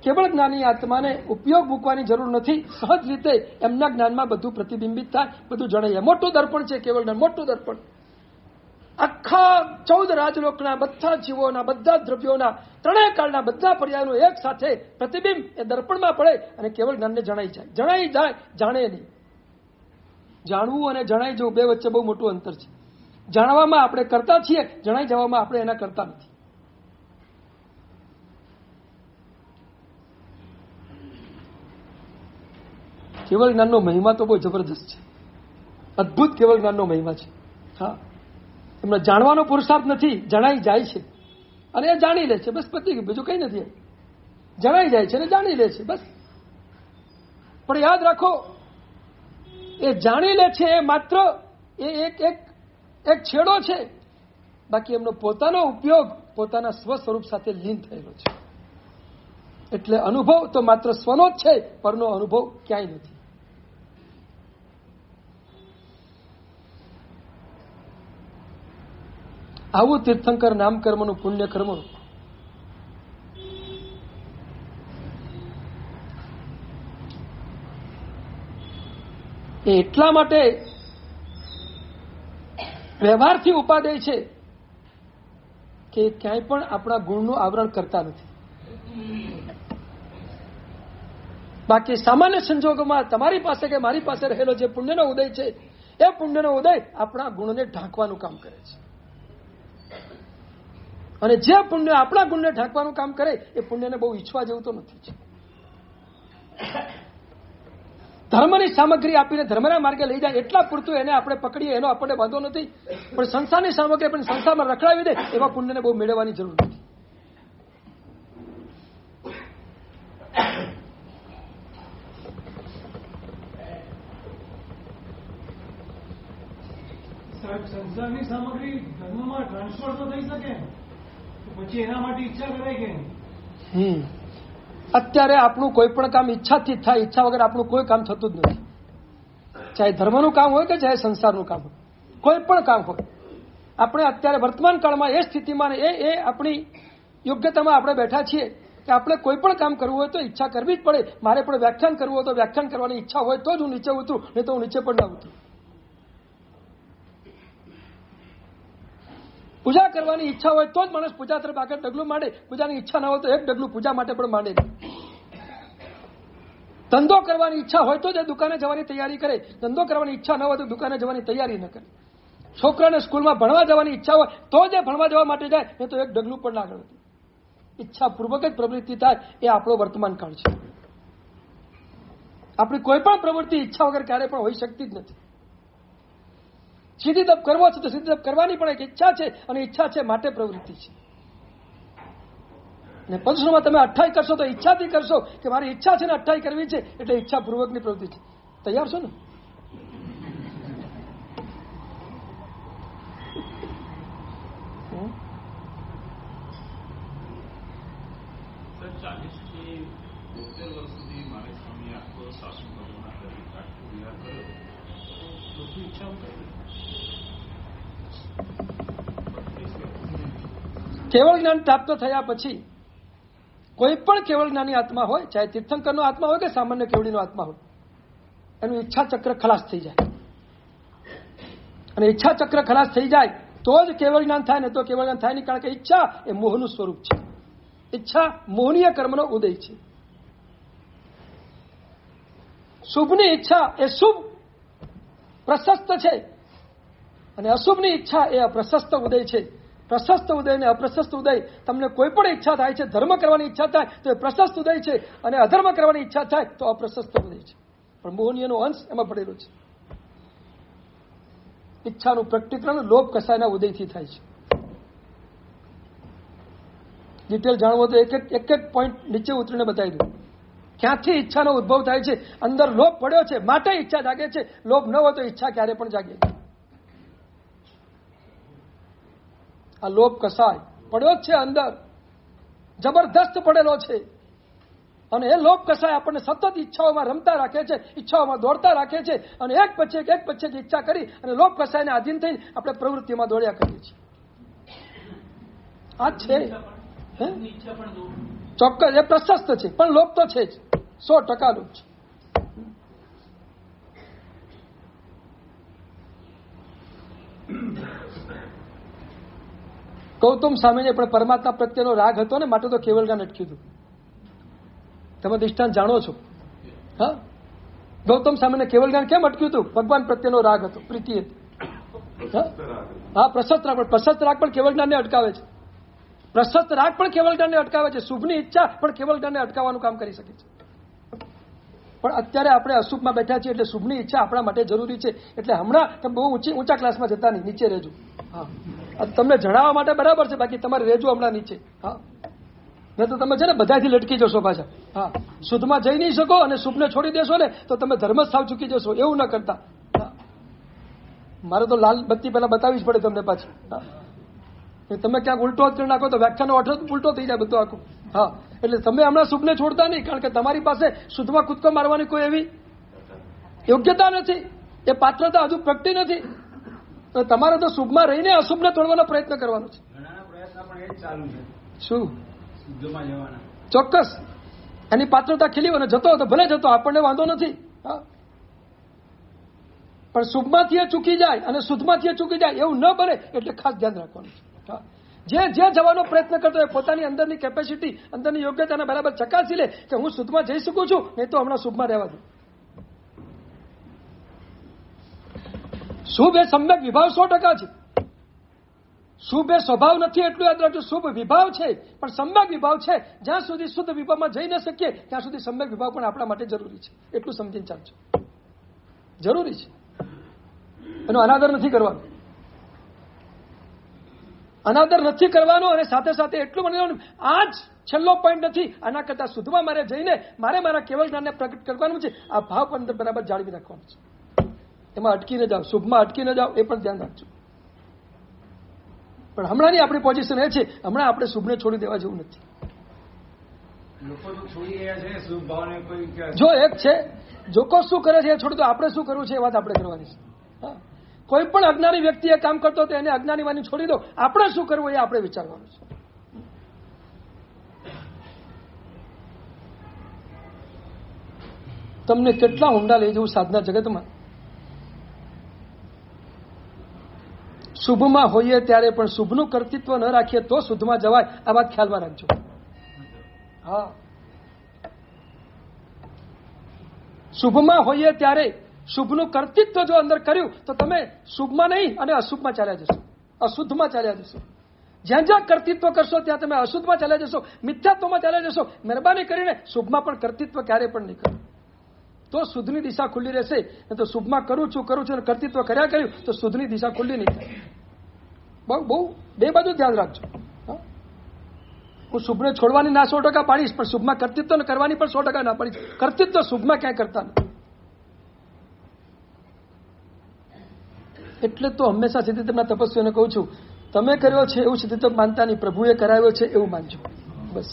કેવળ જ્ઞાની આત્માને ઉપયોગ મૂકવાની જરૂર નથી. સહજ રીતે એમના જ્ઞાનમાં બધું પ્રતિબિંબિત થાય, બધું જણાય. મોટું દર્પણ છે કેવળ જ્ઞાન, મોટું દર્પણ. આખા 14 રાજલોકના બધા જીવોના, બધા દ્રવ્યોના, 3 કાળના બધા પર્યાયનું એક સાથે પ્રતિબિંબ એ દર્પણમાં પડે અને કેવળ જ્ઞાનને જણાઈ જાય. જણાઈ જાય, જાણે નહીં. જાણવું અને જણાઈ જવું બે વચ્ચે બહુ મોટું અંતર છે. જાણવામાં આપણે કરતા છીએ, જણાઈ જવામાં આપણે એના કરતા નથી. કેવળ જ્ઞાનનો મહિમા તો બહુ જબરદસ્ત છે. અદભુત કેવળ જ્ઞાનનો મહિમા છે. હા, એમને જાણવાનો પુરુષાર્થ નથી, જણાઈ જાય છે અને એ જાણી લે છે. બસ પતી ગયું, બીજું કઈ નથી. જણાઈ જાય છે અને જાણી લે છે બસ. પણ યાદ રાખો, એ જાણી લે છે એ માત્ર એક છેડો છે. બાકી એમનો પોતાનો ઉપયોગ પોતાના સ્વ સ્વરૂપ સાથે લીન થયેલો છે. એટલે અનુભવ તો માત્ર સ્વનો જ છે, પરનો અનુભવ ક્યાંય નથી. આવું તીર્થંકર નામકર્મનું પુણ્યકર્મનું એ એટલા માટે વ્યવહારથી ઉપાદેય છે કે ક્યાંય પણ આપણા ગુણનું આવરણ કરતા નથી. બાકી સામાન્ય સંજોગોમાં તમારી પાસે કે મારી પાસે રહેલો જે પુણ્યનો ઉદય છે એ પુણ્યનો ઉદય આપણા ગુણને ઢાંકવાનું કામ કરે છે. અને જે પુણ્ય આપણા ગુણને ઢાંકવાનું કામ કરે એ પુણ્યને બહુ ઈચ્છવા જેવું તો નથી. ધર્મની સામગ્રી આપીને ધર્મના માર્ગે લઈ જાય એટલા પૂરતું એને આપણે પકડીએ એનો આપણને વાંધો નથી, પણ સંસારની સામગ્રી આપણે સંસારમાં રખડાવી દે એવા પુણ્યને બહુ મેળવવાની જરૂર નથી. સંસારની સામગ્રી ધર્મમાં ટ્રાન્સફર તો થઈ શકે, પછી એના માટે ઈચ્છા કરાય કે? અત્યારે આપણું કોઈ પણ કામ ઈચ્છાથી જ થાય, ઈચ્છા વગર આપણું કોઈ કામ થતું જ નથી. ચાહે ધર્મનું કામ હોય કે ચાહે સંસારનું કામ હોય, કોઈ પણ કામ હોય. આપણે અત્યારે વર્તમાન કાળમાં એ સ્થિતિમાં એ આપણી યોગ્યતામાં આપણે બેઠા છીએ કે આપણે કોઈ પણ કામ કરવું હોય તો ઈચ્છા કરવી જ પડે. મારે પણ વ્યાખ્યાન કરવું હોય તો વ્યાખ્યાન કરવાની ઈચ્છા હોય તો જ હું નીચે ઉતરું, નહીં તો હું નીચે પણ ના ઉતરું. પૂજા કરવાની ઈચ્છા હોય તો જ માણસ પૂજા તરફ આગળ ડગલું માંડે. પૂજાની ઈચ્છા ના હોય તો એક ડગલું પૂજા માટે પણ માંડે નહીં. ધંધો કરવાની ઈચ્છા હોય તો જ દુકાને જવાની તૈયારી કરે. ધંધો કરવાની ઈચ્છા ન હોય તો દુકાને જવાની તૈયારી ન કરે. છોકરાને સ્કૂલમાં ભણવા જવાની ઈચ્છા હોય તો જ ભણવા જવા માટે જાય, નહીં તો એક ડગલું પણ ના આગળ વધે. ઈચ્છા પૂર્વક જ પ્રવૃત્તિ થાય એ આપણો વર્તમાન કાળ છે. આપણી કોઈ પણ પ્રવૃત્તિ ઈચ્છા વગર ક્યારેય પણ હોઈ શકતી જ નથી. સીધી તપ કરવો છે તો સીધી તપ કરવાની પણ એક ઈચ્છા છે, અને ઈચ્છા છે માટે પ્રવૃત્તિ છે. અને પદશ્રોમાં તમે 28 કરશો તો ઈચ્છાથી કરશો કે મારી ઈચ્છા છે ને 28 કરવી છે, એટલે ઈચ્છા પૂર્વકની પ્રવૃત્તિ છે. તૈયાર છો ને? કેવળ જ્ઞાન પ્રાપ્ત થયા પછી કોઈ પણ કેવળ જ્ઞાની આત્મા હોય, ચાહે તીર્થંકરનો આત્મા હોય કે સામાન્ય કેવડીનો આત્મા હોય, એનું ઈચ્છા ચક્ર ખલાસ થઈ જાય. અને ઈચ્છા ચક્ર ખલાસ થઈ જાય તો જ કેવળ જ્ઞાન થાય, ને તો કેવળ જ્ઞાન થાય નહીં. કારણ કે ઈચ્છા એ મોહનું સ્વરૂપ છે. ઈચ્છા મોહનીય કર્મનો ઉદય છે. શુભની ઈચ્છા એ શુભ પ્રશસ્ત છે, અને અશુભની ઈચ્છા એ અપ્રશસ્ત ઉદય છે. પ્રશસ્ત ઉદય અને અપ્રશસ્ત ઉદય, તમને કોઈ પણ ઈચ્છા થાય છે, ધર્મ કરવાની ઈચ્છા થાય તો એ પ્રશસ્ત ઉદય છે, અને અધર્મ કરવાની ઈચ્છા થાય તો અપ્રશસ્ત ઉદય છે. પણ મોહનીયનો અંશ એમાં પડેલો છે. ઈચ્છાનું પ્રકટીકરણ લોભ કસાયના ઉદયથી થાય છે. ડિટેલ જાણવો તો એક એક પોઈન્ટ નીચે ઉતરીને બતાવી દઉં. ક્યાંથી ઈચ્છાનો ઉદ્ભવ થાય છે? અંદર લોભ પડ્યો છે માટે ઈચ્છા જાગે છે. લોભ ન હોય તો ઈચ્છા ક્યારે પણ જાગે. આ લોભ કસાય પડ્યો જ છે, અંદર જબરદસ્ત પડેલો છે. અને એ લોભ કસાય આપણને સતત ઈચ્છાઓમાં રમતા રાખે છે, ઈચ્છાઓમાં દોડતા રાખે છે. અને એક પછી એક ઈચ્છા કરી અને લોભ કસાયને આધીન થઈને આપણે પ્રવૃત્તિમાં દોડ્યા કરીએ છીએ. આ છે ચોક્કસ, એ પ્રશસ્ત છે, પણ લોભ તો છે જ, 100% લોભ છે. ગૌતમ સ્વામીને પણ પરમાત્મા પ્રત્યેનો રાગ હતો ને, માટે તો કેવળ જ્ઞાન અટક્યું હતું. તમે દ્રષ્ટાંત જાણો છો. હા, ગૌતમ સ્વામીને કેવળ જ્ઞાન કેમ અટક્યું હતું? ભગવાન પ્રત્યેનો રાગ હતો, પ્રીતિ હતી. હા, પ્રશસ્ત રાગ, પણ પ્રશસ્ત રાગ પણ કેવળ જ્ઞાનને અટકાવે છે. પ્રશસ્ત રાગ પણ કેવળ જ્ઞાનને અટકાવે છે. શુભની ઈચ્છા પણ કેવળ જ્ઞાનને અટકાવવાનું કામ કરી શકે છે. પણ અત્યારે આપણે અશુભમાં બેઠા છીએ, એટલે શુભની ઈચ્છા આપણા માટે જરૂરી છે. એટલે હમણાં તમે બહુ ઊંચા ક્લાસમાં જતા નહીં, નીચે રહેજો. હા, તમને જણાવવા માટે બરાબર છે, બાકી તમારે રહેજો હમણાં નીચે. હા, નહીં તો તમે છે ને બધાથી લટકી જશો પાછા. હા, શુદ્ધમાં જઈ નહીં શકો અને શુભને છોડી દેશો ને તો તમે ધર્મ સાવ ચૂકી જશો. એવું ન કરતા. મારે તો લાલ બત્તી પહેલા બતાવી જ પડે તમને પાછી. હા, તમે ક્યાંક ઉલટો જ કરી નાખો તો વ્યાખ્યાનો અર્થ ઉલટો થઈ જાય બધું આખું. હા, એટલે તમે હમણાં શુભને છોડતા નહીં, કારણ કે તમારી પાસે શુદ્ધમાં કૂદકો મારવાની કોઈ એવી યોગ્યતા નથી, એ પાત્રતા હજુ પ્રગટી નથી. તો તમારે તો શુભમાં રહીને અશુભને તોડવાનો પ્રયત્ન કરવાનો છે. શું? ચોક્કસ એની પાત્રતા ખીલી અને જતો તો ભલે જતો, આપણને વાંધો નથી. હા, પણ શુભમાંથી એ ચૂકી જાય અને શુદ્ધમાંથી એ ચૂકી જાય એવું ન બને એટલે ખાસ ધ્યાન રાખવાનું છે. જે જવાનો પ્રયત્ન કરતો હોય પોતાની અંદરની કેપેસિટી, અંદરની યોગ્યતાને બરાબર ચકાસી લે કે હું શુદ્ધમાં જઈ શકું છું, નહીં તો હમણાં શુભમાં રહેવા દઉં. શુભ એ સમ્યક વિભાવ 100% છે. શુભ એ સ્વભાવ નથી એટલું યાદ રાખજો. શુભ વિભાવ છે પણ સમ્યક વિભાવ છે. જ્યાં સુધી શુદ્ધ વિભાવમાં જઈ ન શકીએ ત્યાં સુધી સમ્યક વિભાવ પણ આપણા માટે જરૂરી છે. એટલું સમજીને ચાલજો. જરૂરી છે. એનો અનાદર નથી કરવાનો. અનાદર નથી કરવાનો. અને સાથે સાથે એટલું મને આ જ છેલ્લો પોઈન્ટ નથી. આના કરતા શુદ્ધમાં મારે જઈને મારે મારા કેવળ જ્ઞાનને પ્રગટ કરવાનું છે. આ ભાવ પણ બરાબર જાળવી રાખવાનો છે. એમાં અટકી ન જાઓ, શુભમાં અટકી ન જાઓ, એ પણ ધ્યાન રાખજો. પણ હમણાંની આપણી પોઝિશન એ છે, હમણાં આપણે શુભને છોડી દેવા જેવું નથી. જો એક છે, જોકો શું કરે છે એ છોડી દો, આપણે શું કરવું છે એ વાત આપણે કરવાની છે. કોઈ પણ અજ્ઞાની વ્યક્તિ એ કામ કરતો તો એને અજ્ઞાની વાની છોડી દો. આપણે શું કરવું એ આપણે વિચારવાનું છે. તમને કેટલા ઊંડા લઈ જવું સાધના જગતમાં. શુભમાં હોઈએ ત્યારે પણ શુભનું કર્તૃત્વ ન રાખીએ તો શુદ્ધમાં જવાય. આ વાત ખ્યાલમાં રાખજો. હા, શુભમાં હોઈએ ત્યારે શુભનું કર્તૃત્વ જો અંદર કર્યું તો તમે શુભમાં નહીં અને અશુભમાં ચાલ્યા જશો, અશુદ્ધમાં ચાલ્યા જશો. જ્યાં જ્યાં કર્તૃત્વ કરશો ત્યાં તમે અશુદ્ધમાં ચાલ્યા જશો, મિથ્યાત્વમાં ચાલ્યા જશો. મહેરબાની કરીને શુભમાં પણ કર્તૃત્વ ક્યારેય પણ નહીં કરો. તો શુદ્ધની દિશા ખુલ્લી રહેશે. તો શુભમાં કરું છું અને કર્તૃત્વ કર્યા કર્યું તો શુદ્ધની દિશા ખુલ્લી નહીં થાય. બહુ બે બાજુ ધ્યાન રાખજો. હું શુભને છોડવાની ના 100% પાડીશ, પણ શુભમાં કર્તૃત્વ કરવાની પણ 100% ના પાડીશ. કર્તૃત્વ શુભમાં ક્યાંય કરતા નથી. એટલે તો હંમેશા સિદ્ધિતમના તપસ્વીઓને કહું છું, તમે કર્યો છે એવું સિદ્ધિતમ માનતા નહીં, પ્રભુએ કરાવ્યો છે એવું માનજો. બસ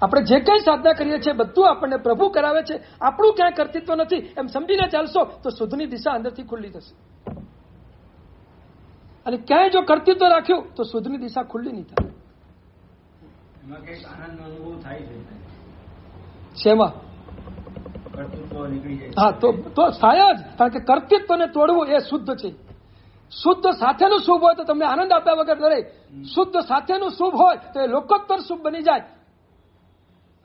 આપણે જે કંઈ સાધના કરીએ છીએ બધું આપણને પ્રભુ કરાવે છે. આપણું ક્યાંય કર્તૃત્વ નથી એમ સમજીને ચાલશો તો શુદ્ધની દિશા અંદરથી ખુલ્લી થશે. અને ક્યાંય જો કર્તૃત્વ રાખ્યું તો શુદ્ધની દિશા ખુલ્લી નહીં થાય. શેમાં? હા, તો થાય જ. કારણ કે કર્તૃત્વને તોડવું એ શુદ્ધ છે. શુદ્ધ સાથેનું શુભ હોય તો તમને આનંદ આપ્યા વગર ન રહે. શુદ્ધ સાથેનું શુભ હોય તો એ લોકોત્તર શુભ બની જાય.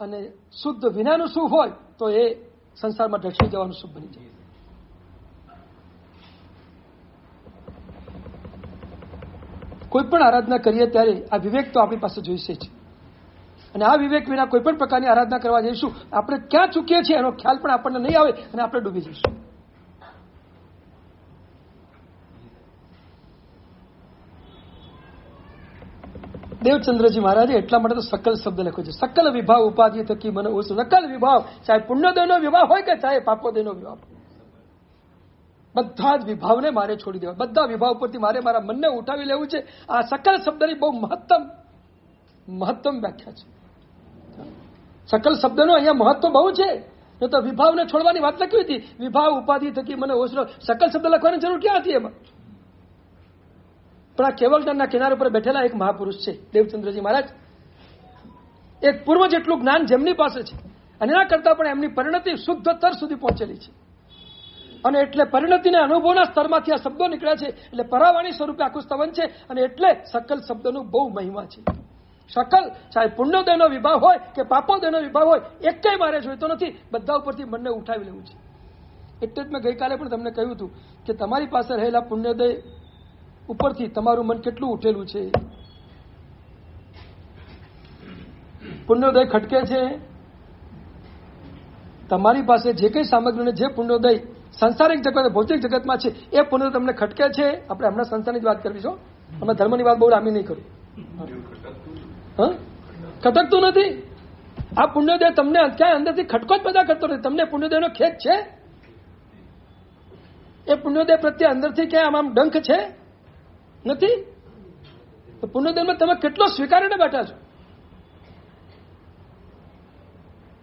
અને શુદ્ધ વિનાનું શુભ હોય તો એ સંસારમાં ઢસી જવાનું શુભ બની જાય. કોઈ પણ આરાધના કરીએ ત્યારે આ વિવેક તો આપણી પાસે જોઈશે જ. અને આ વિવેક વિના કોઈ પણ પ્રકારની આરાધના કરવા જઈશું આપણે ક્યાં ચૂકીએ છીએ એનો ખ્યાલ પણ આપણને નહીં આવે અને આપણે ડૂબી જઈશું. દેવચંદ્રજી મહારાજે એટલા માટે તો સકલ શબ્દ લખ્યો છે. સકલ વિભાવ ઉપાધિ થકી મને ઓછું. સકલ વિભાવ, ચાહે પુણ્યોદયનો વિભાવ હોય કે ચાહે પાપોદયનો વિભાવ, બધા જ વિભાવને મારે છોડી દેવા. બધા વિભાવ પરથી મારે મારા મનને ઉઠાવી લેવું છે. આ સકલ શબ્દની બહુ મહત્તમ વ્યાખ્યા છે. સકલ શબ્દનો અહીંયા મહત્વ બહુ છે. ન તો વિભાવને છોડવાની વાત લખી હતી. વિભાવ ઉપાધિ થકી મને ઓછો. સકલ શબ્દ લખવાની જરૂર ક્યાં હતી એમાં? પણ આ કેવળ જ્ઞાનના કિનારા પર બેઠેલા એક મહાપુરુષ છે દેવચંદ્રજી મહારાજ. એક પૂર્વ જેટલું જ્ઞાન જેમની પાસે છે અને એના કરતા પણ એમની પરિણતિ શુદ્ધતર સુધી પહોંચેલી છે. અને એટલે પરિણતિના અનુભવના સ્તરમાંથી આ શબ્દો નીકળ્યા છે. એટલે પરાવાણી સ્વરૂપે આખું સ્તવન છે. અને એટલે સકલ શબ્દનું બહુ મહિમા છે. સકલ, ચાહે પુણ્યોદયનો વિભાવ હોય કે પાપોદયનો વિભાવ હોય, એકેય મારે જોઈતો નથી. બધા ઉપરથી મનને ઉઠાવી લેવું છે. એટલે જ મેં ગઈકાલે પણ તમને કહ્યું હતું કે તમારી પાસે રહેલા પુણ્યોદય ઉપરથી તમારું મન કેટલું ઉઠેલું છે. પુણ્યોદય ખટકે છે. તમારી પાસે જે કંઈ સામગ્રીને જે પુણ્યોદય સંસારિક જગત ભૌતિક જગતમાં છે એ પુણ્યોદય તમને ખટકે છે. આપણે હમણાં સંસારની જ વાત કરવી છો. અમે ધર્મની વાત બહુ લાંબી નહીં કરું. ખટકતું નથી. આ પુણ્યોદય તમને ક્યાંય અંદરથી ખટકો જ પેદા કરતો નથી. તમને પુણ્યોદયનો ખેદ છે? એ પુણ્યોદય પ્રત્યે અંદરથી ક્યાંય આમ ડંખ છે? નથી. તો પુણ્યોદયમાં તમે કેટલો સ્વીકારીને બેઠા છો.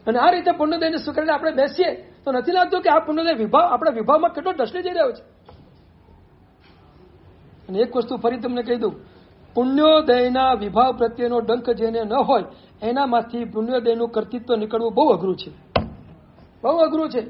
અને આ રીતે પુણ્યોદયને સ્વીકારીને આપણે બેસીએ તો નથી લાગતું કે આ પુણ્યોદય વિભાવ આપણા વિભાવમાં કેટલો ઢસડી જઈ રહ્યો છે. અને એક વસ્તુ ફરી તમને કહી દઉં, પુણ્યોદયના વિભાવ પ્રત્યેનો ડંખ જેને ન હોય એનામાંથી પુણ્યોદયનું કર્તૃત્વ નીકળવું બહુ અઘરું છે. બહુ અઘરું છે.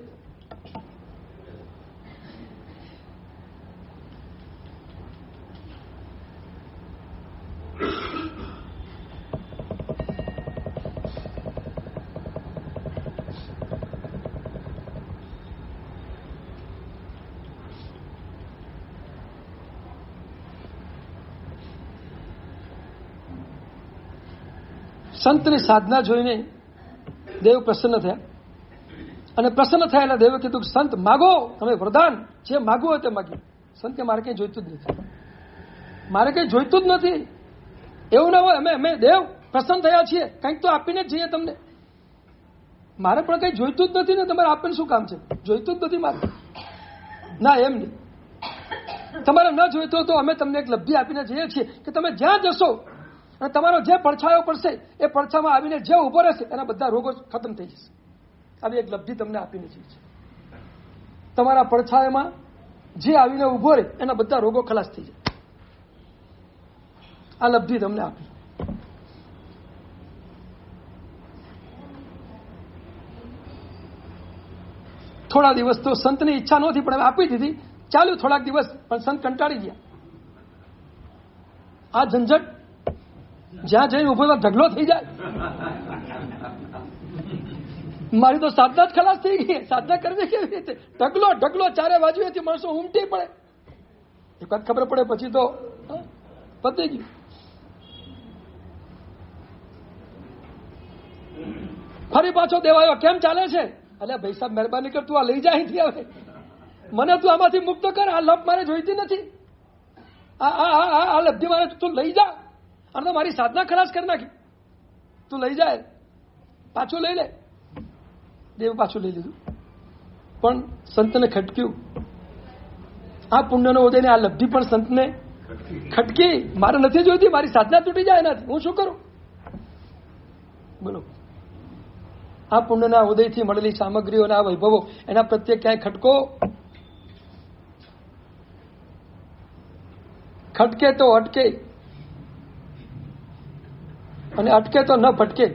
સંતની સાધના જોઈને દેવ પ્રસન્ન થયા અને પ્રસન્ન થયા એટલે દેવે કીધું કે સંત માગો, તમે વરદાન જે માગવું હોય તે માગ્યું. સંત કે મારે કંઈ જોઈતું જ નથી, મારે કંઈ જોઈતું જ નથી. એવું ના હોય અમે દેવ પ્રસન્ન થયા છીએ, કંઈક તો આપીને જ જઈએ તમને. મારે પણ કંઈ જોઈતું જ નથી ને તમારે આપીને શું કામ છે? જોઈતું જ નથી મારે. ના, એમ નહીં. તમારે ન જોઈતું તો અમે તમને એક લબ્ધિ આપીને જઈએ છીએ કે તમે જ્યાં જશો અને તમારો જે પડછાયો પડશે એ પડછામાં આવીને જે ઉભો રહેશે એના બધા રોગો ખતમ થઈ જશે. આવી એક લબ્ધિ તમને આપીને જઈએ છીએ. તમારા પડછાયામાં જે આવીને ઉભો રહે એના બધા રોગો ખલાસ થઈ જાય. આ લબ્ધિ તમને આપી. થોડા દિવસ તો સંતની ઈચ્છા નહોતી પણ આપી દીધી. ચાલ્યું થોડાક દિવસ, પણ સંત કંટાળી ગયા. આ ઝંઝટ જ્યાં જઈને ઉભો ઢગલો થઈ જાય. મારી તો સાધના જ ખલાસ થઈ ગઈ. સાધના કરવી કેવી રીતે? ઢગલો ચારે બાજુએથી માણસો ઉમટી પડે. એક વાત ખબર પડે પછી તો પતી ગયું. ફરી પાછો દેવાયો, કેમ ચાલે છે? અલ્યા ભાઈ સાહેબ મહેરબાની કર, તું આ લઈ જા અહીંથી. હવે મને તું આમાંથી મુક્ત કર. આ લપ મારે જોઈતી નથી. આ લબ્ધિ મારે તું લઈ જા. અને તો મારી સાધના ખલાસ કરી નાખી. તું લઈ જાય, પાછું લઈ લે. દેવ પાછું લઈ લીધું. પણ સંતને ખટક્યું. આ પુણ્યનો ઉદય ને આ લબ્ધિ પણ સંતને ખટકી. મારે નથી જોઈતી, મારી સાધના તૂટી જાય એનાથી. હું શું કરું? બોલો. આ પુણ્યના ઉદયથી મળેલી સામગ્રીઓ અને આ વૈભવો એના પ્રત્યે ક્યાંય ખટકો? ખટકે તો અટકે, અને અટકે તો ન ભટકે.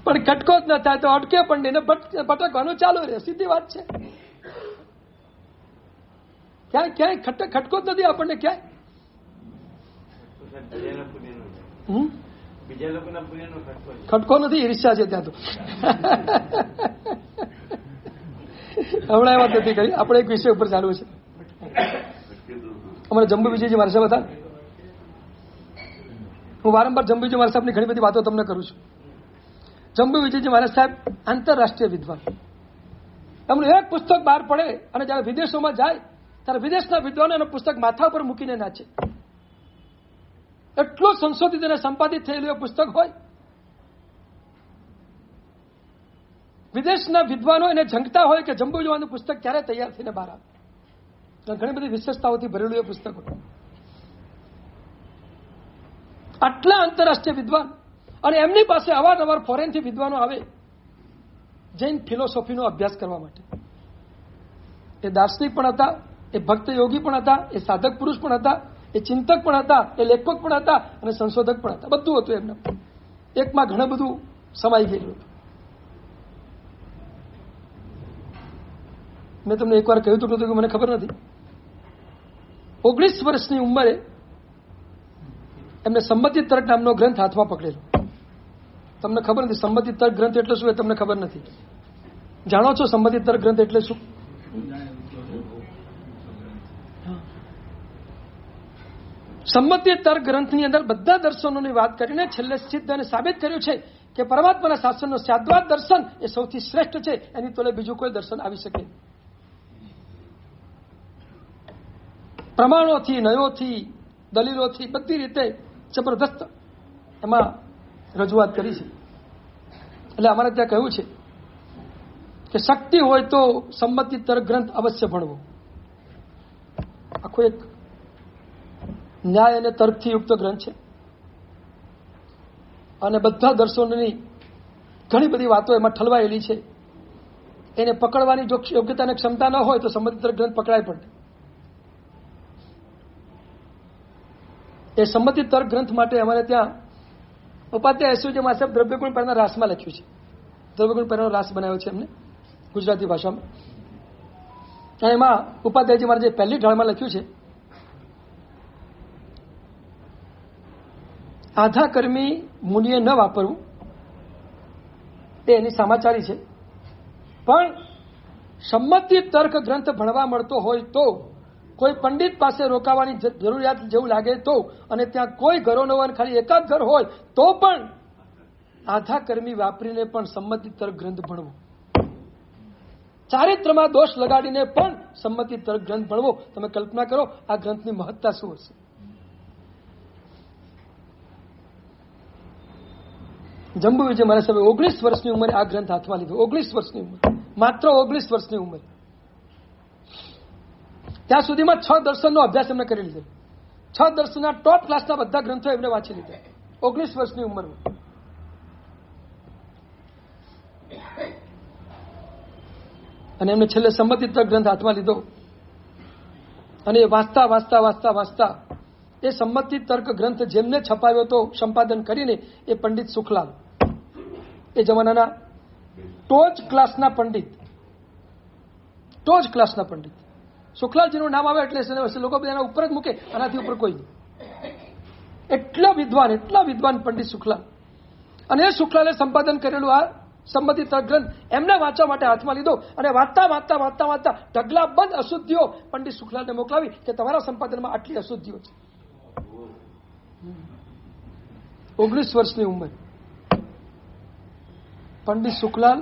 પણ ખટકો જ ન થાય તો અટકે પણ નહીં, ભટકવાનું ચાલુ રહે. સીધી વાત છે. ક્યાંય ખટકો જ નથી આપણને ક્યાંય. બીજા લોકોના પુણ્યનો ખટકો નથી, ઈર્ષ્યા છે ત્યાં તો. હમણાં એ વાત નથી કરી. આપણે એક વિષય ઉપર ચાલુ છે. અમારે જંબુ વિજયજી મારા સાહેબ હતા. હું વારંવાર જંબુ વિજય મારા સાહેબની ઘણી બધી વાતો તમને કરું છું. જંબુ વિજયજી મારા સાહેબ આંતરરાષ્ટ્રીય વિદ્વાન. એમનું એક પુસ્તક બહાર પડે અને જયારે વિદેશોમાં જાય ત્યારે વિદેશના વિદ્વાનો એનું પુસ્તક માથા ઉપર મૂકીને નાચે. એટલું સંશોધિત અને સંપાદિત થયેલું એ પુસ્તક હોય. વિદેશના વિદ્વાનો એને ઝંકતા હોય કે જંબુ વિજયનું પુસ્તક ક્યારે તૈયાર થઈને બહાર આવે. ઘણી બધી વિશેષતાઓથી ભરેલું એ પુસ્તક હોય. આટલા આંતરરાષ્ટ્રીય વિદ્વાન, અને એમની પાસે અવારનવાર ફોરેનથી વિદ્વાનો આવે જૈન ફિલોસોફીનો અભ્યાસ કરવા માટે. એ દાર્શનિક પણ હતા, એ ભક્ત યોગી પણ હતા, એ સાધક પુરુષ પણ હતા, એ ચિંતક પણ હતા, એ લેખક પણ હતા, અને સંશોધક પણ હતા. બધું હતું એમને. એકમાં ઘણું બધું સમાઈ ગયેલું હતું. મેં તમને એકવાર કહ્યું હતું કે મને ખબર નથી. 19 વર્ષની ઉંમરે એમને સંમતિ તર્ક નામનો ગ્રંથ હાથમાં પકડેલો. તમને ખબર નથી સંમતિ તર્ક ગ્રંથ એટલે શું? એ તમને ખબર નથી. જાણો છો સંમતિ તર્ક ગ્રંથ એટલે શું? સંમતિ તર્ક ગ્રંથની અંદર બધા દર્શનોની વાત કરીને છેલ્લે સિદ્ધ અને સાબિત કર્યું છે કે પરમાત્માના શાસનનો સાદ્વાત દર્શન એ સૌથી શ્રેષ્ઠ છે. એની તોલે બીજું કોઈ દર્શન આવી શકે. પ્રમાણોથી, નયોથી, દલીલોથી બધી રીતે જબરદસ્ત એમાં રજૂઆત કરી છે. એટલે અમારે ત્યાં કહ્યું છે કે શક્તિ હોય તો સંમતિ તર્ક ગ્રંથ અવશ્ય ભણવો. આખો એક ન્યાય અને તર્કથી યુક્ત ગ્રંથ છે અને બધા દર્શનોની ઘણી બધી વાતો એમાં ઠલવાયેલી છે. એને પકડવાની જો યોગ્યતા અને ક્ષમતા ન હોય તો સંમતિ તર્ક ગ્રંથ પકડાય પણ. એ સંમતિ તર્ક ગ્રંથ માટે અમારે ત્યાં ઉપાધ્યાય એસયુજે માસે દ્રવ્યગુણ પરના રાસમાં લખ્યું છે. દ્રવ્યગુણ પરનો રાસ બનાવ્યો છે એમને ગુજરાતી ભાષામાં. અને એમાં ઉપાધ્યાયજી મારે જે પહેલી ઢાળમાં લખ્યું છે, આધા કર્મી મુનિએ ન વાપરવું એ એની સમાચારી છે. પણ સંમતિ તર્ક ગ્રંથ ભણવા મળતો હોય તો, કોઈ પંડિત પાસે રોકાવાની જરૂરિયાત જેવું લાગે તો, અને ત્યાં કોઈ ઘરો ન હોય, ખાલી એકાદ ઘર હોય તો પણ આધા કર્મી વાપરીને પણ સંમતિ તર્ક ગ્રંથ ભણવો. ચારિત્રમાં દોષ લગાડીને પણ સંમતિ તર્ક ગ્રંથ ભણવો. તમે કલ્પના કરો આ ગ્રંથની મહત્તા શું હશે. જંબુ વિજય મહારાજ સાહેબે 19 વર્ષની ઉંમરે આ ગ્રંથ હાથમાં લીધો. 19 વર્ષની ઉંમર, માત્ર 19 વર્ષની ઉંમર. ત્યાં સુધીમાં 6 દર્શનનો અભ્યાસ એમને કરી લીધો. 6 દર્શનના ટોપ ક્લાસના બધા ગ્રંથો એમને વાંચી લીધા 19 વર્ષની ઉંમરમાં. અને એમને છેલ્લે સંમતિ તર્ક ગ્રંથ હાથમાં લીધો. અને એ વાંચતા વાંચતા વાંચતા વાંચતા એ સંમતિ તર્ક ગ્રંથ જેમને છપાવ્યો હતો સંપાદન કરીને એ પંડિત સુખલાલ, એ જમાનાના ટોચ ક્લાસના પંડિત, ટોચ ક્લાસના પંડિત. સુખલાલજીનું નામ આવે એટલે લોકો બધાના ઉપર જ મૂકે, આનાથી ઉપર કોઈ નહીં. એટલા વિદ્વાન પંડિત સુખલાલ. અને એ સુખલાલે સંપાદન કરેલું આ સંમતિ તર્ક ગ્રંથ એમને વાંચવા માટે હાથમાં લીધો. અને વાંચતા વાંચતા વાંચતા વાંચતા ઢગલાબંધ અશુદ્ધિઓ પંડિત સુખલાલને મોકલાવી કે તમારા સંપાદનમાં આટલી અશુદ્ધિઓ છે. 19 વર્ષની ઉંમર પંડિત સુખલાલ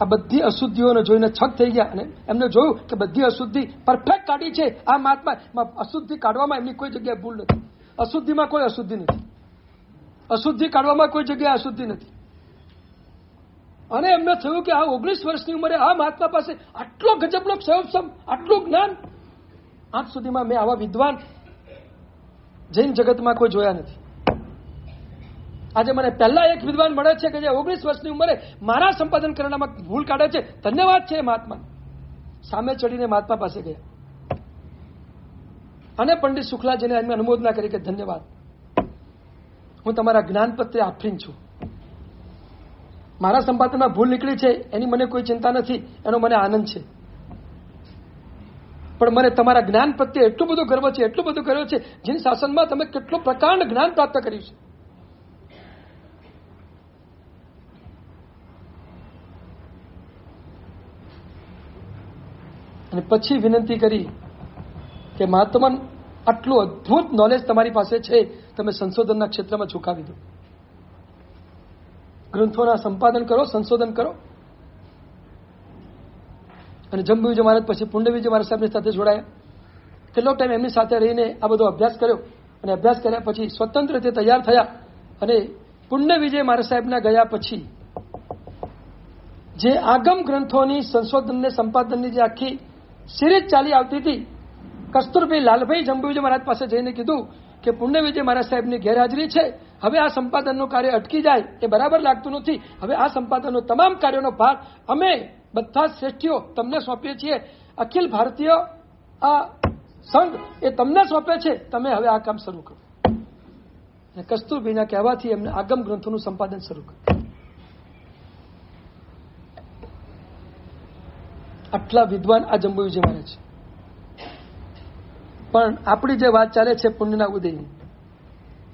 આ બધી અશુદ્ધિઓને જોઈને છક થઈ ગયા. અને એમને જોયું કે બધી અશુદ્ધિ પરફેક્ટ કાઢી છે આ મહાત્મા. અશુદ્ધિ કાઢવામાં એમની કોઈ જગ્યાએ ભૂલ નથી. અશુદ્ધિમાં કોઈ અશુદ્ધિ નથી. અશુદ્ધિ કાઢવામાં કોઈ જગ્યાએ અશુદ્ધિ નથી. અને એમને થયું કે આ 19 વર્ષની ઉંમરે આ મહાત્મા પાસે આટલો ગજબનો ક્ષયોપસમ, આટલું જ્ઞાન આજ સુધીમાં મેં આવા વિદ્વાન જૈન જગતમાં કોઈ જોયા નથી. આજે મને પહેલા એક વિદ્વાન મળે છે કે જે 19 વર્ષની ઉંમરે મારા સંપાદન કરવાના ભૂલ કાઢે છે. ધન્યવાદ છે એ મહાત્મા. સામે ચડીને મહાત્મા પાસે ગયા અને પંડિત શુક્લાજીને એમને અનુમોદના કરી કે ધન્યવાદ, હું તમારા જ્ઞાનપત્રે આફરીન છું. મારા સંપાદનમાં ભૂલ નીકળી છે એની મને કોઈ ચિંતા નથી, એનો મને આનંદ છે. પણ મને તમારા જ્ઞાન પ્રત્યે એટલું બધું ગર્વ છે, એટલું બધું ગર્વ છે, જેની શાસનમાં તમે કેટલું પ્રકાંડ જ્ઞાન પ્રાપ્ત કર્યું છે. અને પછી વિનંતી કરી કે મહાત્મા આટલું અદ્ભુત નોલેજ તમારી પાસે છે, તમે સંશોધનના ક્ષેત્રમાં ઝુકાવી દો, ગ્રંથોના સંપાદન કરો, સંશોધન કરો. અને જંબુ વિજય મહારાજ પછી પુણ્ય વિજય મહારાજ સાહેબની સાથે જોડાયા. કેટલો ટાઈમ એમની સાથે રહીને આ બધો અભ્યાસ કર્યો. અને અભ્યાસ કર્યા પછી સ્વતંત્ર રીતે તૈયાર થયા. અને પુણ્ય વિજય મહારાજ સાહેબના ગયા પછી જે આગમ ગ્રંથોની સંશોધનને સંપાદનની જે આખી સિરીઝ ચાલી આવતી હતી, કસ્તુરભાઈ લાલભાઈ જંબુ વિજય મહારાજ પાસે જઈને કીધું કે પુણ્ય વિજય મહારાજ સાહેબની ગેરહાજરી છે, હવે આ સંપાદનનું કાર્ય અટકી જાય એ બરાબર લાગતું નથી. હવે આ સંપાદનનો તમામ કાર્યોનો ભાર અમે બધા શ્રેષ્ઠીઓ તમને સોંપીએ છીએ. અખિલ ભારતીય આ સંઘ એ તમને સોંપે છે, તમે હવે આ કામ શરૂ કરો. અને કસ્તુરભાઈના કહેવાથી એમને આગમ ગ્રંથોનું સંપાદન શરૂ કર્યું. આટલા વિદ્વાન આ જંબુ વિજય મહારાજ. પણ આપણી જે વાત ચાલે છે પુણ્યના ઉદયની,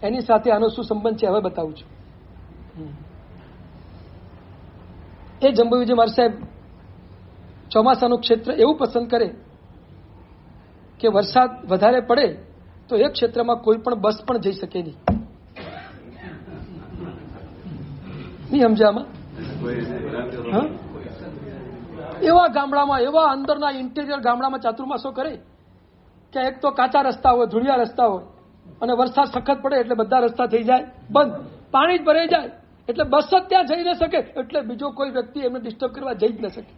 એની સાથે આનો શું સંબંધ છે હવે બતાવું છું. એ જંબુ વિજય મહારાજ સાહેબ ચોમાસાનું ક્ષેત્ર એવું પસંદ કરે કે વરસાદ વધારે પડે તો એ ક્ષેત્રમાં કોઈ પણ બસ પણ જઈ શકે નહીં સમજામાં. એવા ગામડામાં, એવા અંદરના ઇન્ટિરિયર ગામડામાં ચાતુર્માસો કરે કે એક તો કાચા રસ્તા હોય, ધૂળિયા રસ્તા હોય, અને વરસાદ સખત પડે એટલે બધા રસ્તા થઈ જાય બંધ, પાણી જ ભરાઈ જાય, એટલે બસ જ ત્યાં જઈ ન શકે, એટલે બીજો કોઈ વ્યક્તિ એમને ડિસ્ટર્બ કરવા જઈ જ ન શકે.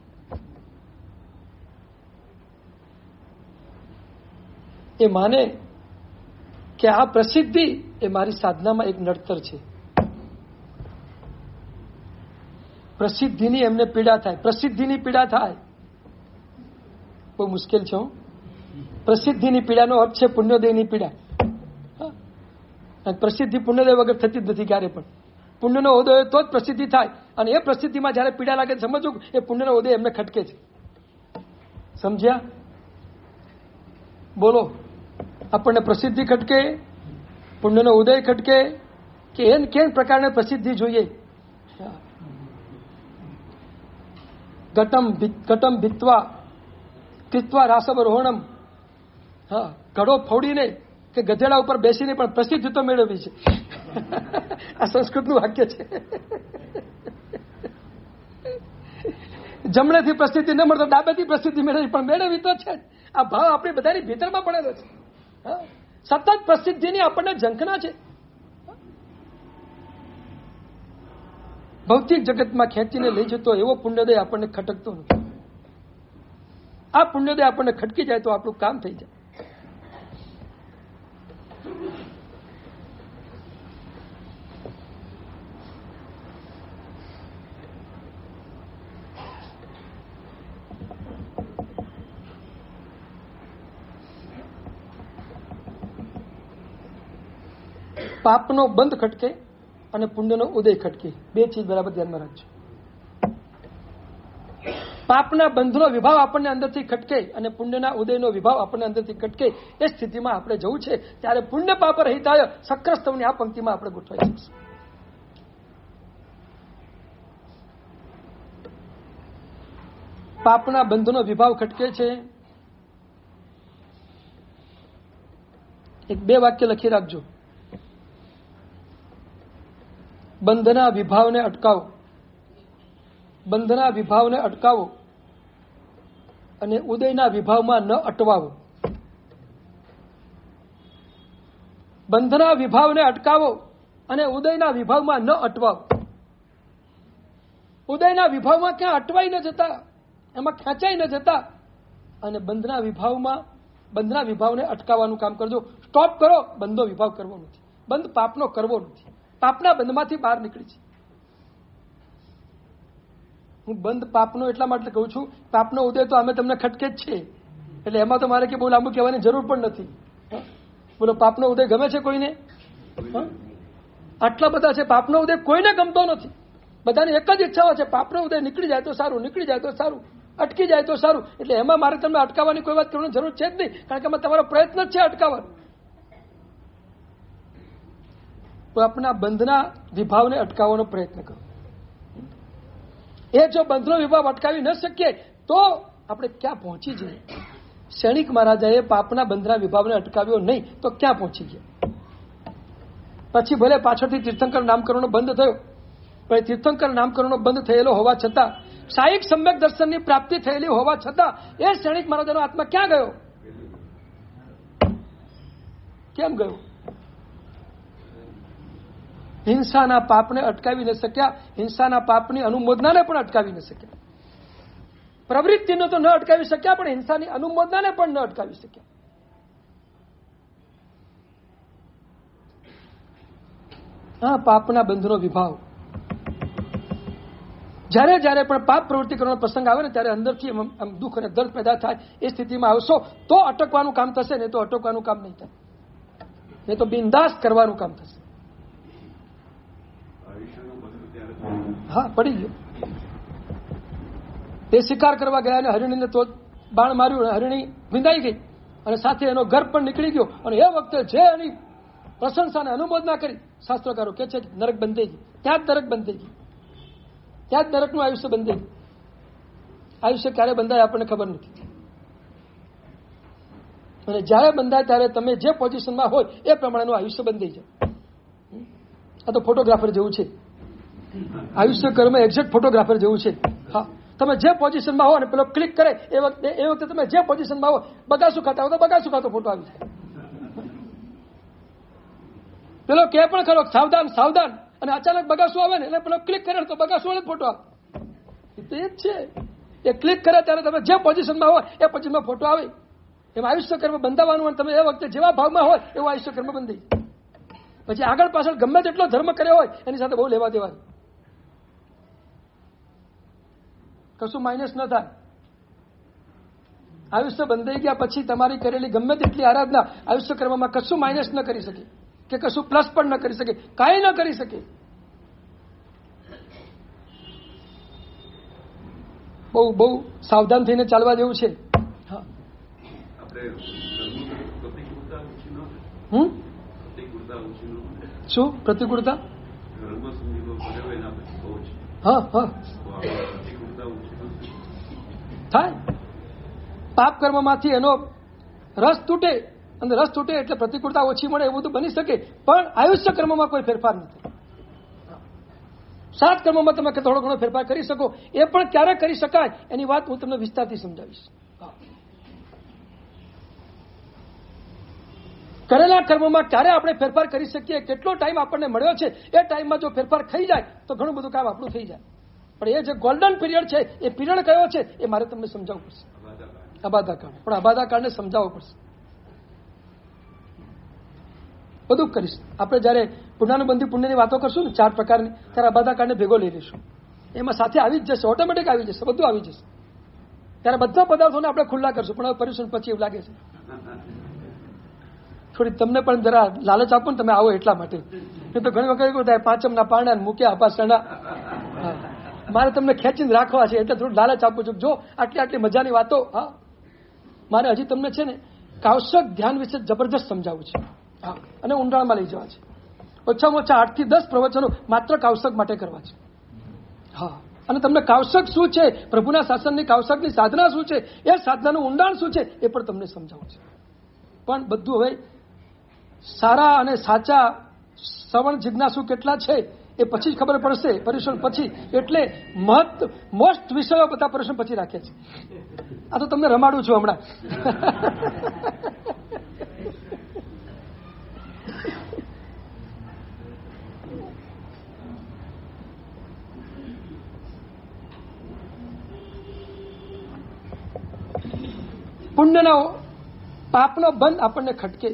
એ માને કે આ પ્રસિદ્ધિ એ મારી સાધનામાં એક નડતર છે. પ્રસિદ્ધિની એમને પીડા થાય, પ્રસિદ્ધિની પીડા થાય, બહુ મુશ્કેલ છે. પ્રસિદ્ધિની પીડાનો અર્થ છે પુણ્યોદયની પીડા. પ્રસિદ્ધિ પુણ્યદેવ વગર થતી જ નથી ક્યારે પણ. પુણ્યનો ઉદય તો જ પ્રસિદ્ધિ થાય, અને એ પ્રસિદ્ધિમાં જયારે પીડા લાગે સમજો એ પુણ્યનો ઉદય એમને ખટકે છે. સમજ્યા? બોલો, આપણને પ્રસિદ્ધિ ખટકે, પુણ્યનો ઉદય ખટકે, કે એન કેન પ્રકારની પ્રસિદ્ધિ જોઈએ? ઘટમ ભીત્વા કૃત્વા રાસવરોહણમ. હા, ઘડો ફોડીને કે ગધેડા ઉપર બેસીને પણ પ્રસિદ્ધિ તો મેળવી છે. આ સંસ્કૃતનું વાક્ય છે. જમણેથી પ્રસિદ્ધિ ન મળતો ડાબેથી પ્રસિદ્ધિ મેળવી, પણ મેળવી તો છે. આ ભાવ આપણી બધાની ભીતરમાં પડેલો છે. સતત પ્રસિદ્ધિની આપણને ઝંખના છે. ભૌતિક જગતમાં ખેંચીને લઈ જતો એવો પુણ્યોદય આપણને ખટકતો નથી. આ પુણ્યોદય આપણને ખટકી જાય તો આપણું કામ થઈ જાય. પાપનો બંધ ખટકે અને પુણ્યનો ઉદય ખટકે. બે ચીજ બરાબર ધ્યાનમાં રાખજો. પાપના બંધનો વિભાવ આપણને અંદરથી ખટકે અને પુણ્યના ઉદયનો વિભાવ આપણને અંદરથી ખટકે. એ સ્થિતિમાં આપણે જવું છે. ત્યારે પુણ્ય પાપ રહિતાય સક્રસ્તવની આ પંક્તિમાં આપણે ગોઠવાઈ શકીશું. પાપના બંધનો વિભાવ ખટકે છે. એક બે વાક્ય લખી રાખજો. બંધના વિભાવને અટકાવો, બંધના વિભાવને અટકાવો અને ઉદયના વિભાવમાં ન અટવાવો. બંધના વિભાવને અટકાવો અને ઉદયના વિભાવમાં ન અટવાવો. ઉદયના વિભાવમાં ક્યાં અટવાઈ ન જતા, એમાં ખેંચાઈ ન જતા, અને બંધના વિભાવને અટકાવવાનું કામ કરજો. સ્ટોપ કરો. બંધનો વિભાવ કરવો નથી, બંધ પાપનો કરવો નથી. પાપના બંધમાંથી બહાર નીકળી છે. હું બંધ પાપનો એટલા માટે કહું છું, પાપનો ઉદય તો અમે તમને ખટકે જ છે, એટલે એમાં તો મારે કે બહુ લાંબુ કહેવાની જરૂર પણ નથી. બોલો, પાપનો ઉદય ગમે છે કોઈને? આટલા બધા છે, પાપનો ઉદય કોઈને ગમતો નથી. બધાની એક જ ઈચ્છાઓ છે, પાપનો ઉદય નીકળી જાય તો સારું, નીકળી જાય તો સારું, અટકી જાય તો સારું. એટલે એમાં મારે તમને અટકાવવાની કોઈ વાત કરવાની જરૂર છે જ નહીં, કારણ કે એમાં તમારો પ્રયત્ન જ છે અટકાવવાનો. આપના બંધના વિભાવને અટકાવવાનો પ્રયત્ન કરો. એ જો બંધનો વિભાવ અટકાવી ન શકીએ તો આપણે ક્યાં પહોંચી જઈએ? શૈણિક મહારાજાએ પાપના બંધના વિભાવને અટકાવ્યો નહીં તો ક્યાં પહોંચી ગયા? પછી ભલે પાછળથી તીર્થંકર નામકરણનો બંધ થયો, પણ તીર્થંકર નામકરણનો બંધ થયેલો હોવા છતાં, સાહિક સમ્યક દર્શનની પ્રાપ્તિ થયેલી હોવા છતાં એ શૈણિક મહારાજાનો આત્મા ક્યાં ગયો? કેમ ગયો? હિંસાના પાપને અટકાવી ન શક્યા, હિંસાના પાપની અનુમોદનાને પણ અટકાવી ન શક્યા. પ્રવૃત્તિને તો ન અટકાવી શક્યા, પણ હિંસાની અનુમોદનાને પણ ન અટકાવી શક્યા. હા, પાપના બંધનો વિભાવ. જ્યારે જ્યારે પણ પાપ પ્રવૃત્તિ કરવાનો પ્રસંગ આવે ને ત્યારે અંદરથી દુઃખ અને દર્દ પેદા થાય. એ સ્થિતિમાં આવશો તો અટકવાનું કામ થશે, નહીં તો અટકવાનું કામ નહીં થાય. નહીં તો બિંદાસ કરવાનું કામ થશે. હા, પડી ગયો. તે શિકાર કરવા ગયા અને હરિણીને તો બાણ માર્યું, હરિણી વિંધાઈ ગઈ અને સાથે એનો ગર્ભ પણ નીકળી ગયો. અને એ વખતે જે એની પ્રશંસાને અનુમોદના કરી, શાસ્ત્રકારો કે છે કે નરક બંધ થઈ ગઈ. ત્યાં જ નરક બંધ થઈ ગઈ, ત્યાં જ નરકનું આયુષ્ય બંધ થઈ ગયું. આયુષ્ય ક્યારે બંધાય આપણને ખબર નથી. અને જ્યારે બંધાય ત્યારે તમે જે પોઝિશનમાં હોય એ પ્રમાણેનું આયુષ્ય બંધ થઈ જાય. આ તો ફોટોગ્રાફર જેવું છે. આયુષ્ય કર્મ એક્ઝેક્ટ ફોટોગ્રાફર જેવું છે. હા, તમે જે પોઝિશનમાં હો અને પેલો ક્લિક કરે એ વખતે તમે જે પોઝિશનમાં હો, બગાસું ખાતા હો તો બગાસું ખાતો ફોટો આવી જાય. પેલો કે પણ ખરો સાવધાન સાવધાન, અને અચાનક બગાસું આવે ને એટલે પેલો ક્લિક કરે તો બગાસું વાળો ફોટો આવે. એ જ છે. એ ક્લિક કરે ત્યારે તમે જે પોઝિશનમાં હોય એ પોઝિશનમાં ફોટો આવે. એમાં આયુષ્ય કર્મ બંધાવવાનું, અને તમે એ વખતે જેવા ભાવમાં હોય એવું આયુષ્ય કર્મ બંધી. પછી આગળ પાછળ ગમે તેટલો ધર્મ કર્યો હોય એની સાથે બહુ લેવા દેવા, કશું માઇનસ ન થાય. આયુષ્ય બંધાઈ ગયા પછી તમારી કરેલી ગમે તેટલી આરાધના આયુષ્ય કર્મમાં કશું માઇનસ ન કરી શકે. કે કશું પ્લસ પણ ન કરી શકે, કાંઈ ન કરી શકે. બહુ બહુ સાવધાન થઈને ચાલવા જેવું છે. હા, શું પ્રતિકૂળતા? હા હા થાય. પાપ કર્મમાંથી એનો રસ તૂટે, અને રસ તૂટે એટલે પ્રતિકૂળતા ઓછી મળે એવું તો બની શકે, પણ આયુષ્ય કર્મમાં કોઈ ફેરફાર નથી. 7 કર્મોમાં તમે થોડો ઘણો ફેરફાર કરી શકો, એ પણ ક્યારે કરી શકાય એની વાત હું તમને વિસ્તારથી સમજાવીશ. કરેલા કર્મોમાં ક્યારે આપણે ફેરફાર કરી શકીએ, કેટલો ટાઈમ આપણને મળ્યો છે, એ ટાઈમમાં જો ફેરફાર થઈ જાય તો ઘણું બધું કામ આપણું થઈ જાય. પણ એ જે ગોલ્ડન પીરિયડ છે, એ પીરિયડ કયો છે એ મારે તમને સમજાવવું પડશે. અબાધાકાળ. પણ અબાધાકાળને સમજાવવું પડશે. બધું કરીશ. આપણે જયારે પુનઃનુબંધી પુણ્યની વાતો કરશું ને 4 પ્રકારની, ત્યારે અબાધાકાળને ભેગો લઈ લઈશું. એમાં સાથે આવી જ જશે, ઓટોમેટિક આવી જશે, બધું આવી જશે. ત્યારે બધા પદાર્થોને આપણે ખુલ્લા કરશું. પણ હવે પર્યુષણ પછી એવું લાગે છે થોડી તમને પણ જરા લાલચ આપો ને, તમે આવો એટલા માટે. તો ઘણી વખત એવું થાય, 5મના પારણા મૂક્યા અપાસણા. મારે તમને ખેંચીને રાખવા છે એટલે થોડું લાલચ આપું છું. જો આટલી મજાની વાતો, હા, મારે હજી તમને છે ને કાવસક ધ્યાન વિશે જબરજસ્ત સમજાવવું છે. હા, અને ઊંડાણમાં લઈ જવા છે. ઓછામાં ઓછા 8 થી 10 પ્રવચનો માત્ર કાવસક માટે કરવા છે. હા, અને તમને કાવસક શું છે, પ્રભુના શાસનની કાવસકની સાધના શું છે, એ સાધનાનું ઊંડાણ શું છે એ પણ તમને સમજાવવું છે. પણ બધું હવે સારા અને સાચા શ્રવણ જિજ્ઞાસુ કેટલા છે એ પછી જ ખબર પડશે, પર્યુષણ પછી. એટલે મોસ્ટ વિષયો બધા પર્યુષણ પછી રાખ્યા છે. આ તો તમને રમાડું છું હમણાં. પુણ્યનો પાપનો બંધ આપણને ખટકે.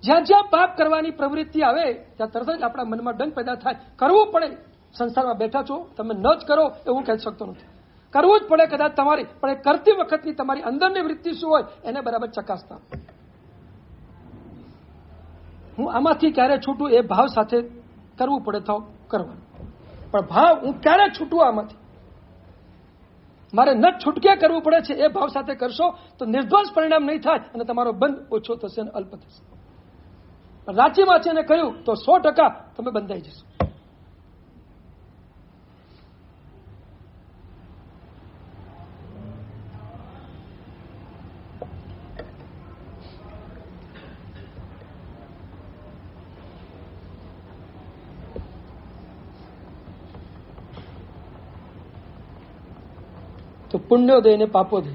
જ્યાં જ્યાં પાપ કરવાની પ્રવૃત્તિ આવે ત્યાં તરત જ આપણા મનમાં ડંક પેદા થાય. કરવું પડે. સંસારમાં બેઠા છો, તમે ન જ કરો એવું કહી શકતો નથી. કરવું જ પડે કદાચ તમારી, પણ એ કરતી વખતની તમારી અંદરની વૃત્તિ શું હોય એને બરાબર ચકાસતા. હું આમાંથી ક્યારે છૂટું એ ભાવ સાથે કરવું પડે તો કરવાનું. પણ ભાવ હું ક્યારે છૂટું આમાંથી, મારે ન છૂટકે કરવું પડે છે એ ભાવ સાથે કરશો તો નિર્દોષ પરિણામ નહીં થાય અને તમારો બંધ ઓછો થશે અને અલ્પ થશે. રાચી વાંચીને કહ્યું તો 100% તમે બંધાઈ જશો. તો પુણ્યોદય ને પાપોદય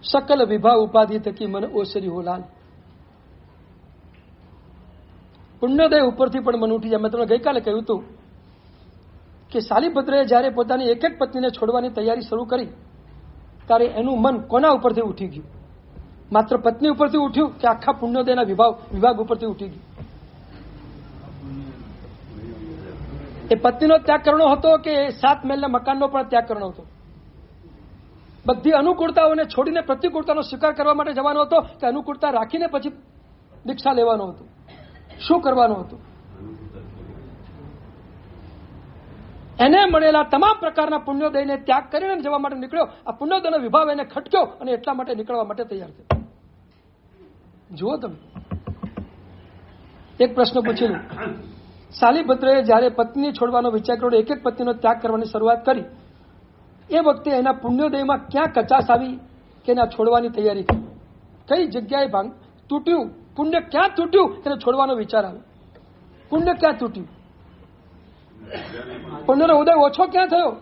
સકલ વિભાગ ઉપાધિ થકી મને ઓસરી હો લાલ. પુણ્યોદય ઉપરથી પણ મન ઉઠી જાય. મેં તમને ગઈકાલે કહ્યું હતું કે શાલિભદ્રએ જયારે પોતાની એક એક પત્નીને છોડવાની તૈયારી શરૂ કરી ત્યારે એનું મન કોના ઉપરથી ઉઠી ગયું? માત્ર પત્ની ઉપરથી ઉઠ્યું કે આખા પુણ્યોદયના વિભાગ ઉપરથી ઉઠી ગયું? એ પત્નીનો ત્યાગ કરવાનો હતો કે 7 મહેલના મકાનનો પણ ત્યાગ કરવાનો હતો? બધી અનુકૂળતાઓને છોડીને પ્રતિકૂળતાનો સ્વીકાર કરવા માટે જવાનો હતો કે અનુકૂળતા રાખીને પછી દીક્ષા લેવાનો હતો? શું કરવાનું હતું? એને મળેલા તમામ પ્રકારના પુણ્યોદયને ત્યાગ કરીને જવા માટે નીકળ્યો. આ પુણ્યોદયનો વિભાવ એને ખટક્યો અને એટલા માટે નીકળવા માટે તૈયાર થયો. જુઓ તમે, એક પ્રશ્ન પૂછેલો, શાલિભદ્રએ જયારે પત્ની છોડવાનો વિચાર કર્યો, એક એક પત્નીનો ત્યાગ કરવાની શરૂઆત કરી, એ વખતે એના પુણ્યોદયમાં ક્યાં કચાશ આવી કે એના છોડવાની તૈયારી કરી? કઈ જગ્યાએ તૂટ્યું? પુણ્ય ક્યાં તૂટ્યું તેને છોડવાનો વિચાર આવે? પુણ્ય ક્યાં તૂટ્યું? પુણ્યનો ઉદય ઓછો ક્યાં થયો?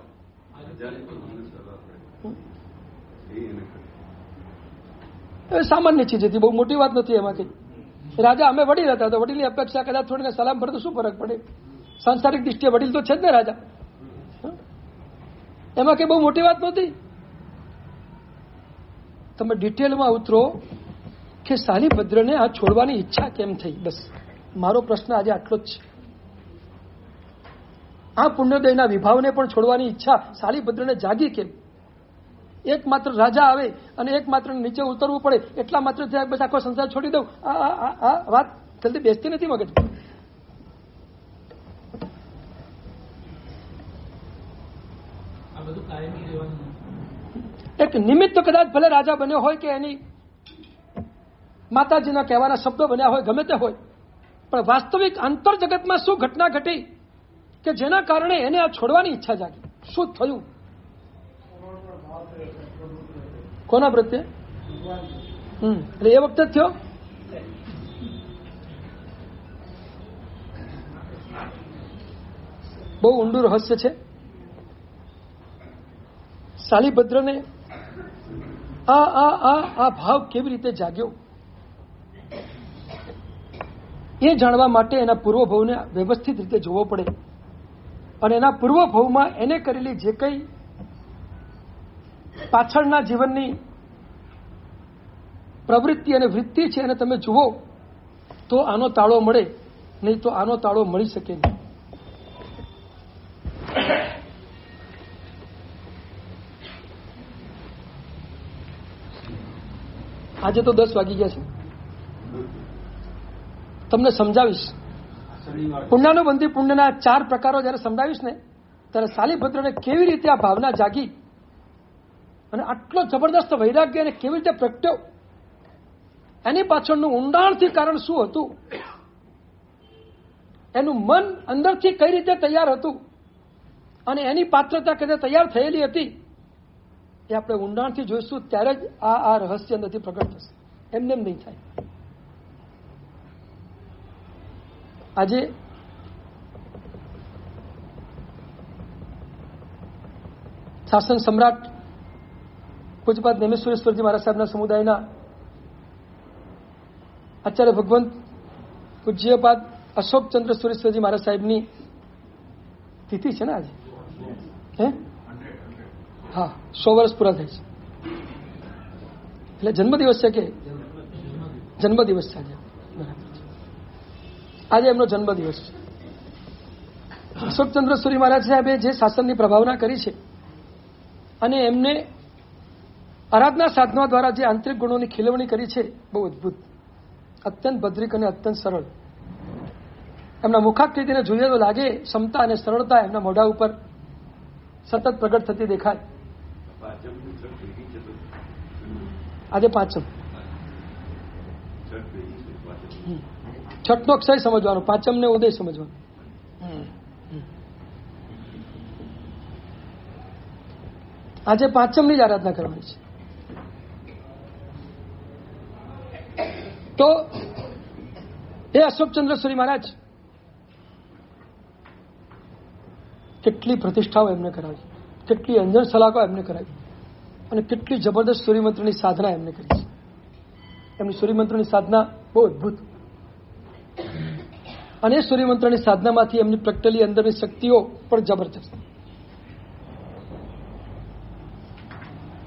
એ સામાન્ય ચીજ હતી, બહુ મોટી વાત નથી એમાં કઈ. રાજા અમે વડીલ હતા તો વડીલની અપેક્ષા કદાચ થોડીને સલામ ભરે તો શું ફરક પડે? સાંસારિક દ્રષ્ટિએ વડીલ તો છે જ ને રાજા. એમાં કઈ બહુ મોટી વાત નહોતી. તમે ડિટેલમાં ઉતરો કે શાલિભદ્રને આ છોડવાની ઈચ્છા કેમ થઈ. બસ મારો પ્રશ્ન આજે આટલો જ છે. આ પુણ્યોદયના વિભાવને પણ છોડવાની ઈચ્છા શાલિભદ્રને જાગી કેમ? એક માત્ર રાજા આવે અને એક માત્ર નીચે ઉતરવું પડે એટલા માત્ર બસ આખો સંસાર છોડી દઉં, આ વાત જલ્દી બેસતી નથી મગજ. આ બધું કાયમી રહેવાનું. એક નિમિત્ત કદાચ ભલે રાજા બન્યો હોય કે એની માતાજીના કહેવાના શબ્દો બન્યા હોય, ગમે તે હોય, પણ વાસ્તવિક આંતર જગતમાં શું ઘટના ઘટી કે જેના કારણે એને આ છોડવાની ઈચ્છા જાગી? શું થયું? કોના પ્રત્યે? એટલે એ વખતે જ થયો. બહુ ઊંડું રહસ્ય છે. શાલિભદ્રને આ ભાવ કેવી રીતે જાગ્યો એ જાણવા માટે એના પૂર્વભાવને વ્યવસ્થિત રીતે જોવો પડે. અને એના પૂર્વભાવમાં એને કરેલી જે કંઈ પાછળના જીવનની પ્રવૃત્તિ અને વૃત્તિ છે એને તમે જુઓ તો આનો તાળો મળે, નહીં તો આનો તાળો મળી શકે નહીં. આજે તો 10 વાગી ગયા છે. તમને સમજાવીશ પુણ્યાનુબંધી પુણ્યના 4 પ્રકારો જયારે સમજાવીશ ને ત્યારે શાલિભદ્રને કેવી રીતે આ ભાવના જાગી અને આટલો જબરદસ્ત વૈરાગ્ય એને કેવી રીતે પ્રગટ્યો, એની પાછળનું ઊંડાણથી કારણ શું હતું, એનું મન અંદરથી કઈ રીતે તૈયાર હતું અને એની પાત્રતા કઈ રીતે તૈયાર થયેલી હતી એ આપણે ઊંડાણથી જોઈશું. ત્યારે જ આ રહસ્ય અંદરથી પ્રગટ થશે. એમને એમ નહીં થાય. આજે શાસન સમ્રાટ પૂજ્યપાદ નેમેશ્વરેશ્વરજી મહારાજ સાહેબના સમુદાયના આચાર્ય ભગવંત પૂજ્યપાદ અશોકચંદ્ર સુરેશ્વરજી મહારાજ સાહેબની તિથિ છે ને આજે. હા, 100 વર્ષ પૂરા થાય છે. એટલે જન્મદિવસ છે કે જન્મદિવસ છે આજે? આજે એમનો જન્મદિવસ છે. અશોકચંદ્ર સુરી મહારાજ સાહેબે જે શાસનની પ્રભાવના કરી છે અને એમને આરાધના સાધના દ્વારા જે આંતરિક ગુણોની ખીલવણી કરી છે, બહુ અદભુત, અત્યંત ભદ્રિક અને અત્યંત સરળ. એમના મુખાકૃતિને જોઈએ તો લાગે ક્ષમતા અને સરળતા એમના મોઢા ઉપર સતત પ્રગટ થતી દેખાય. આજે પાંચમ, છઠનો ક્ષય સમજવાનો, પાંચમને ઉદય સમજવાનો. આજે પાંચમની જ આરાધના કરવાની છે. તો એ અશોકચંદ્ર સુરી મહારાજ કેટલી પ્રતિષ્ઠાઓ એમને કરાવી, કેટલી અંજન સલાકો એમને કરાવી અને કેટલી જબરદસ્ત સૂર્યમંત્રની સાધના એમને કરી છે. એમની સૂર્યમંત્રની સાધના બહુ અદભુત. અને એ સૂર્યમંત્રની સાધનામાંથી એમની પ્રગટેલી અંદરની શક્તિઓ પણ જબરજસ્ત.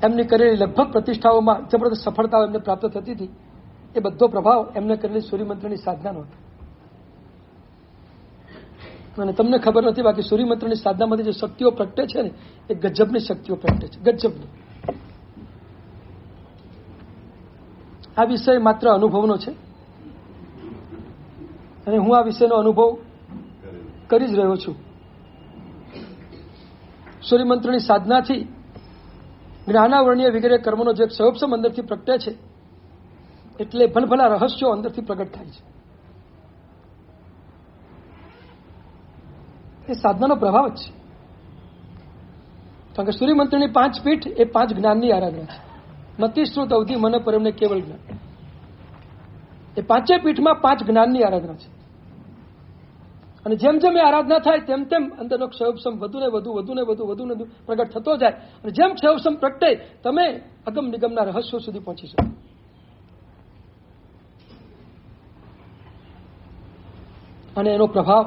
એમની કરેલી લગભગ પ્રતિષ્ઠાઓમાં જબરદસ્ત સફળતાઓ એમને પ્રાપ્ત થતી હતી. એ બધો પ્રભાવ એમને કરેલી સૂર્યમંત્રની સાધનાનો હતો. અને તમને ખબર નથી, બાકી સૂર્યમંત્રની સાધનામાંથી જે શક્તિઓ પ્રગટે છે ને એ ગજબની શક્તિઓ પ્રગટે છે, ગજબની. આ વિષય માત્ર અનુભવનો છે અને હું આ વિષયનો અનુભવ કરી જ રહ્યો છું. સૂર્યમંત્રની સાધનાથી જ્ઞાનાવરણીય વગેરે કર્મોનો જે સૌપ્સમ અંદરથી પ્રગટે છે એટલે ભલભલા રહસ્યો અંદરથી પ્રગટ થાય છે. એ સાધનાનો પ્રભાવ જ છે. કારણ કે સૂર્યમંત્રની 5 પીઠ એ 5 જ્ઞાનની આરાધના છે. મતિ શ્રુત અવધિ મને પર એમને કેવળ જ્ઞાન. એ 5 પીઠમાં 5 જ્ઞાનની આરાધના છે. અને જેમ જેમ એ આરાધના થાય તેમ તેમ અંદરનો ક્ષયોપસમ વધુ ને વધુ પ્રગટ થતો જાય. અને જેમ ક્ષયોપસમ પ્રગટે તમે અગમ નિગમના રહસ્યો સુધી પહોંચી શકો. અને એનો પ્રભાવ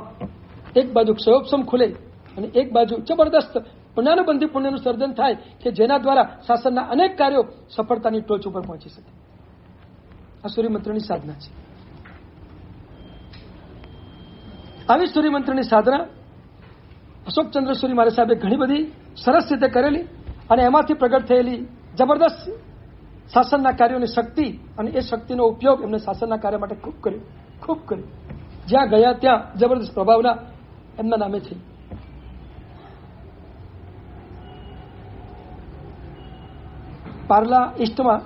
એક બાજુ ક્ષયોપસમ ખુલે અને એક બાજુ જબરદસ્ત પુણ્યાનુબંધી પુણ્યનું સર્જન થાય કે જેના દ્વારા શાસનના અનેક કાર્યો સફળતાની ટોચ ઉપર પહોંચી શકે. આ સૂર્યમંત્રની સાધના છે. આવી સૂર્યમંત્રની સાધના અશોકચંદ્ર સુરી મહારાજ સાહેબે ઘણી બધી સરસ રીતે કરેલી અને એમાંથી પ્રગટ થયેલી જબરદસ્ત શાસનના કાર્યોની શક્તિ અને એ શક્તિનો ઉપયોગ એમને શાસનના કાર્ય માટે ખૂબ કર્યો. ખૂબ કરી. જ્યાં ગયા ત્યાં જબરદસ્ત પ્રભાવના એમના નામે થઈ. પાર્લા ઈસ્ટમાં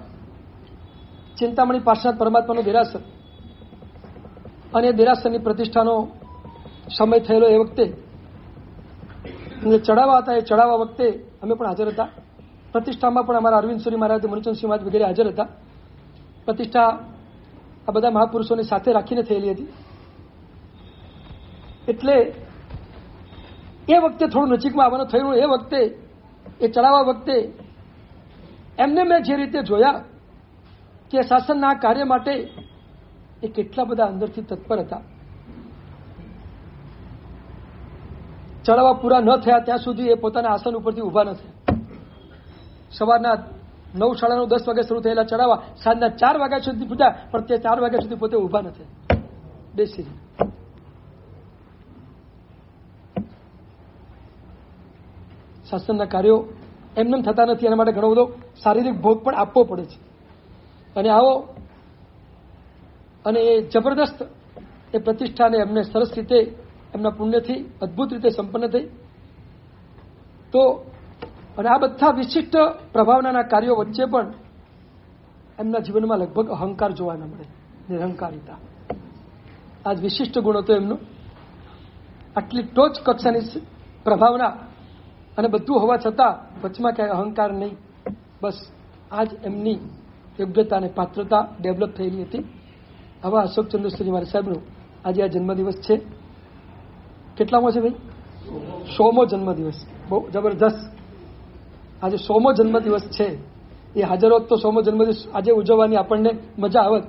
ચિંતામણી પાર્ષદ પરમાત્માનું દેરાસર અને દેરાસરની પ્રતિષ્ઠાનો સમય થયેલો એ વખતે ચડાવવા હતા. એ ચડાવવા વખતે અમે પણ હાજર હતા. પ્રતિષ્ઠામાં પણ અમારા અરવિંદ સુરી મહારાજ, મુનિચંદ મહારાજ વગેરે હાજર હતા. પ્રતિષ્ઠા આ બધા મહાપુરુષોની સાથે રાખીને થયેલી હતી. એટલે એ વખતે થોડું નજીકમાં આવવાનું થયું. એ વખતે એ ચડાવવા વખતે એમને મેં જે રીતે જોયા કે શાસનના કાર્ય માટે એ કેટલા બધા અંદરથી તત્પર હતા. ચડાવવા પૂરા ન થયા ત્યાં સુધી એ પોતાના આસન ઉપરથી ઊભા ન થયા. સવારના 9, 9:30, 10 વાગે શરૂ થયેલા ચડાવવા સાંજના 4 વાગ્યા સુધી પૂજા, પણ તે 4 વાગ્યા સુધી પોતે ઊભા ન થયા, બેસી રહ્યા. શાસનના કાર્યો એમને થતા નથી. એના માટે ઘણો બધો શારીરિક ભોગ પણ આપવો પડે છે. અને આવો અને એ જબરદસ્ત એ પ્રતિષ્ઠાને એમને સરસ રીતે એમના પુણ્યથી અદભુત રીતે સંપન્ન થઈ. તો અને આ બધા વિશિષ્ટ પ્રભાવનાના કાર્યો વચ્ચે પણ એમના જીવનમાં લગભગ અહંકાર જોવા ન મળે, નિરહંકારિતા. આ જ વિશિષ્ટ ગુણ હતો એમનો. આટલી ટોચ કક્ષાની પ્રભાવના અને બધું હોવા છતાં વચમાં ક્યાંય અહંકાર નહીં. બસ આ જ એમની યોગ્યતા અને પાત્રતા ડેવલપ થયેલી હતી. આવા અશોકચંદ્ર સુરી મહારાજ સાહેબનો આજે આ જન્મદિવસ છે. કેટલામો છે ભાઈ? 100મો જન્મદિવસ. બહુ જબરદસ્ત. આજે 100મો જન્મદિવસ છે. એ હાજર હોત તો 100મો જન્મદિવસ આજે ઉજવવાની આપણને મજા આવત.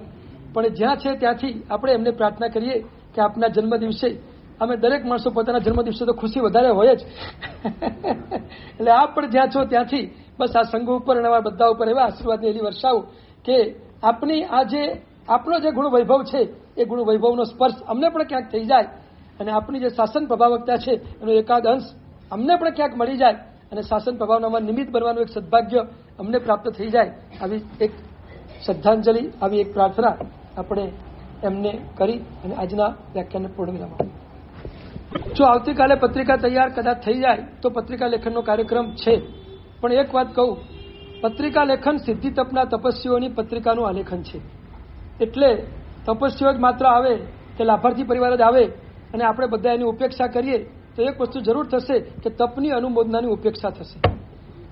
પણ જ્યાં છે ત્યાંથી આપણે એમને પ્રાર્થના કરીએ કે આપના જન્મદિવસે, અમે દરેક માણસો પોતાના જન્મદિવસે તો ખુશી વધારે હોય જ, એટલે આપ પણ જ્યાં છો ત્યાંથી બસ આ સંઘ ઉપર અને બધા ઉપર એવા આશીર્વાદની એવી વર્ષાવો કે આપની આ જે આપણો જે ગુણ વૈભવ છે એ ગુણ વૈભવનો સ્પર્શ અમને પણ ક્યાંક થઈ જાય, અને આપણી જે શાસન પ્રભાવકતા છે એનો એકાદ અંશ અમને પણ ક્યાંક મળી જાય, અને શાસન પ્રભાવનામાં નિમિત્ત બનવાનું એક સદભાગ્ય અમને પ્રાપ્ત થઈ જાય. આવી એક શ્રદ્ધાંજલિ, આવી એક પ્રાર્થના આપણે એમને કરી અને આજના વ્યાખ્યાનને પૂર્ણ વિરામ આપીએ. જો આવતીકાલે પત્રિકા તૈયાર કદાચ થઈ જાય તો પત્રિકા લેખનનો કાર્યક્રમ છે. પણ એક વાત કહું, પત્રિકા લેખન સિદ્ધિ તપના તપસ્વીઓની પત્રિકાનું આલેખન છે. એટલે તપસ્વીઓ જ માત્ર આવે કે લાભાર્થી પરિવાર જ આવે અને આપણે બધા એની ઉપેક્ષા કરીએ તો એક વસ્તુ જરૂર થશે કે તપની અનુમોદનાની ઉપેક્ષા થશે.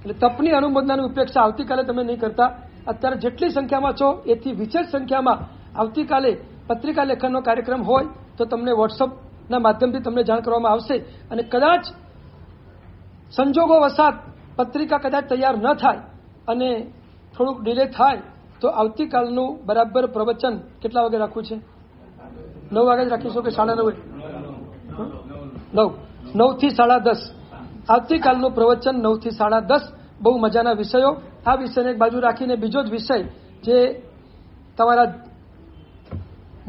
એટલે તપની અનુમોદનાની ઉપેક્ષા આવતીકાલે તમે નહીં કરતા. અત્યારે જેટલી સંખ્યામાં છો એથી વિશેષ સંખ્યામાં આવતીકાલે પત્રિકા લેખનનો કાર્યક્રમ હોય તો તમને વોટ્સઅપના માધ્યમથી તમને જાણ કરવામાં આવશે. અને કદાચ સંજોગો વસાત પત્રિકા કદાચ તૈયાર ન થાય અને થોડુંક ડિલે થાય તો આવતીકાલનું બરાબર પ્રવચન કેટલા વાગે રાખવું છે? 9 વાગે જ રાખીશું કે 9:30? 9 થી 10:30. આવતીકાલનું પ્રવચન 9 થી 10:30. બહુ મજાના વિષયો. આ વિષયને એક બાજુ રાખીને બીજો જ વિષય જે તમારા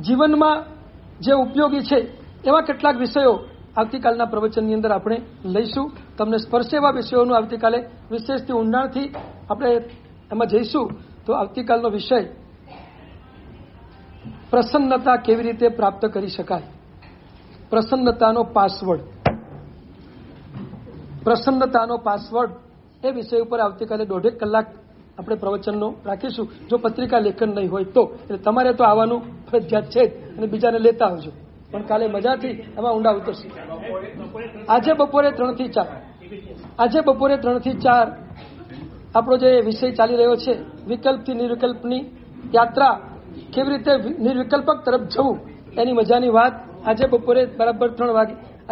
જીવનમાં જે ઉપયોગી છે એવા કેટલાક વિષયો આવતીકાલના પ્રવચનની અંદર આપણે લઈશું. તમને સ્પર્શે એવા વિષયોનું આવતીકાલે વિશેષથી ઊંડાણથી આપણે એમાં જઈશું. તો આવતીકાલનો વિષય પ્રસન્નતા કેવી રીતે પ્રાપ્ત કરી શકાય, પ્રસન્નતાનો પાસવર્ડ. પ્રસન્નતાનો પાસવર્ડ એ વિષય ઉપર આવતીકાલે 1.5 કલાક આપણે પ્રવચનનો રાખીશું. જો પત્રિકા લેખન નહીં હોય તો, એટલે તમારે તો આવવાનું ફરજિયાત છે જ, અને બીજાને લેતા આવજો. પણ કાલે મજાથી એમાં ઊંડા ઉતરશે. આજે બપોરે 3 થી 4 આજે બપોરે 3 થી 4 આપણો જે વિષય ચાલી રહ્યો છે, વિકલ્પથી નિર્વિકલ્પની યાત્રા, કેવી રીતે નિર્વિકલ્પક તરફ જવું એની મજાની વાત આજે બપોરે બરાબર 3 વાગે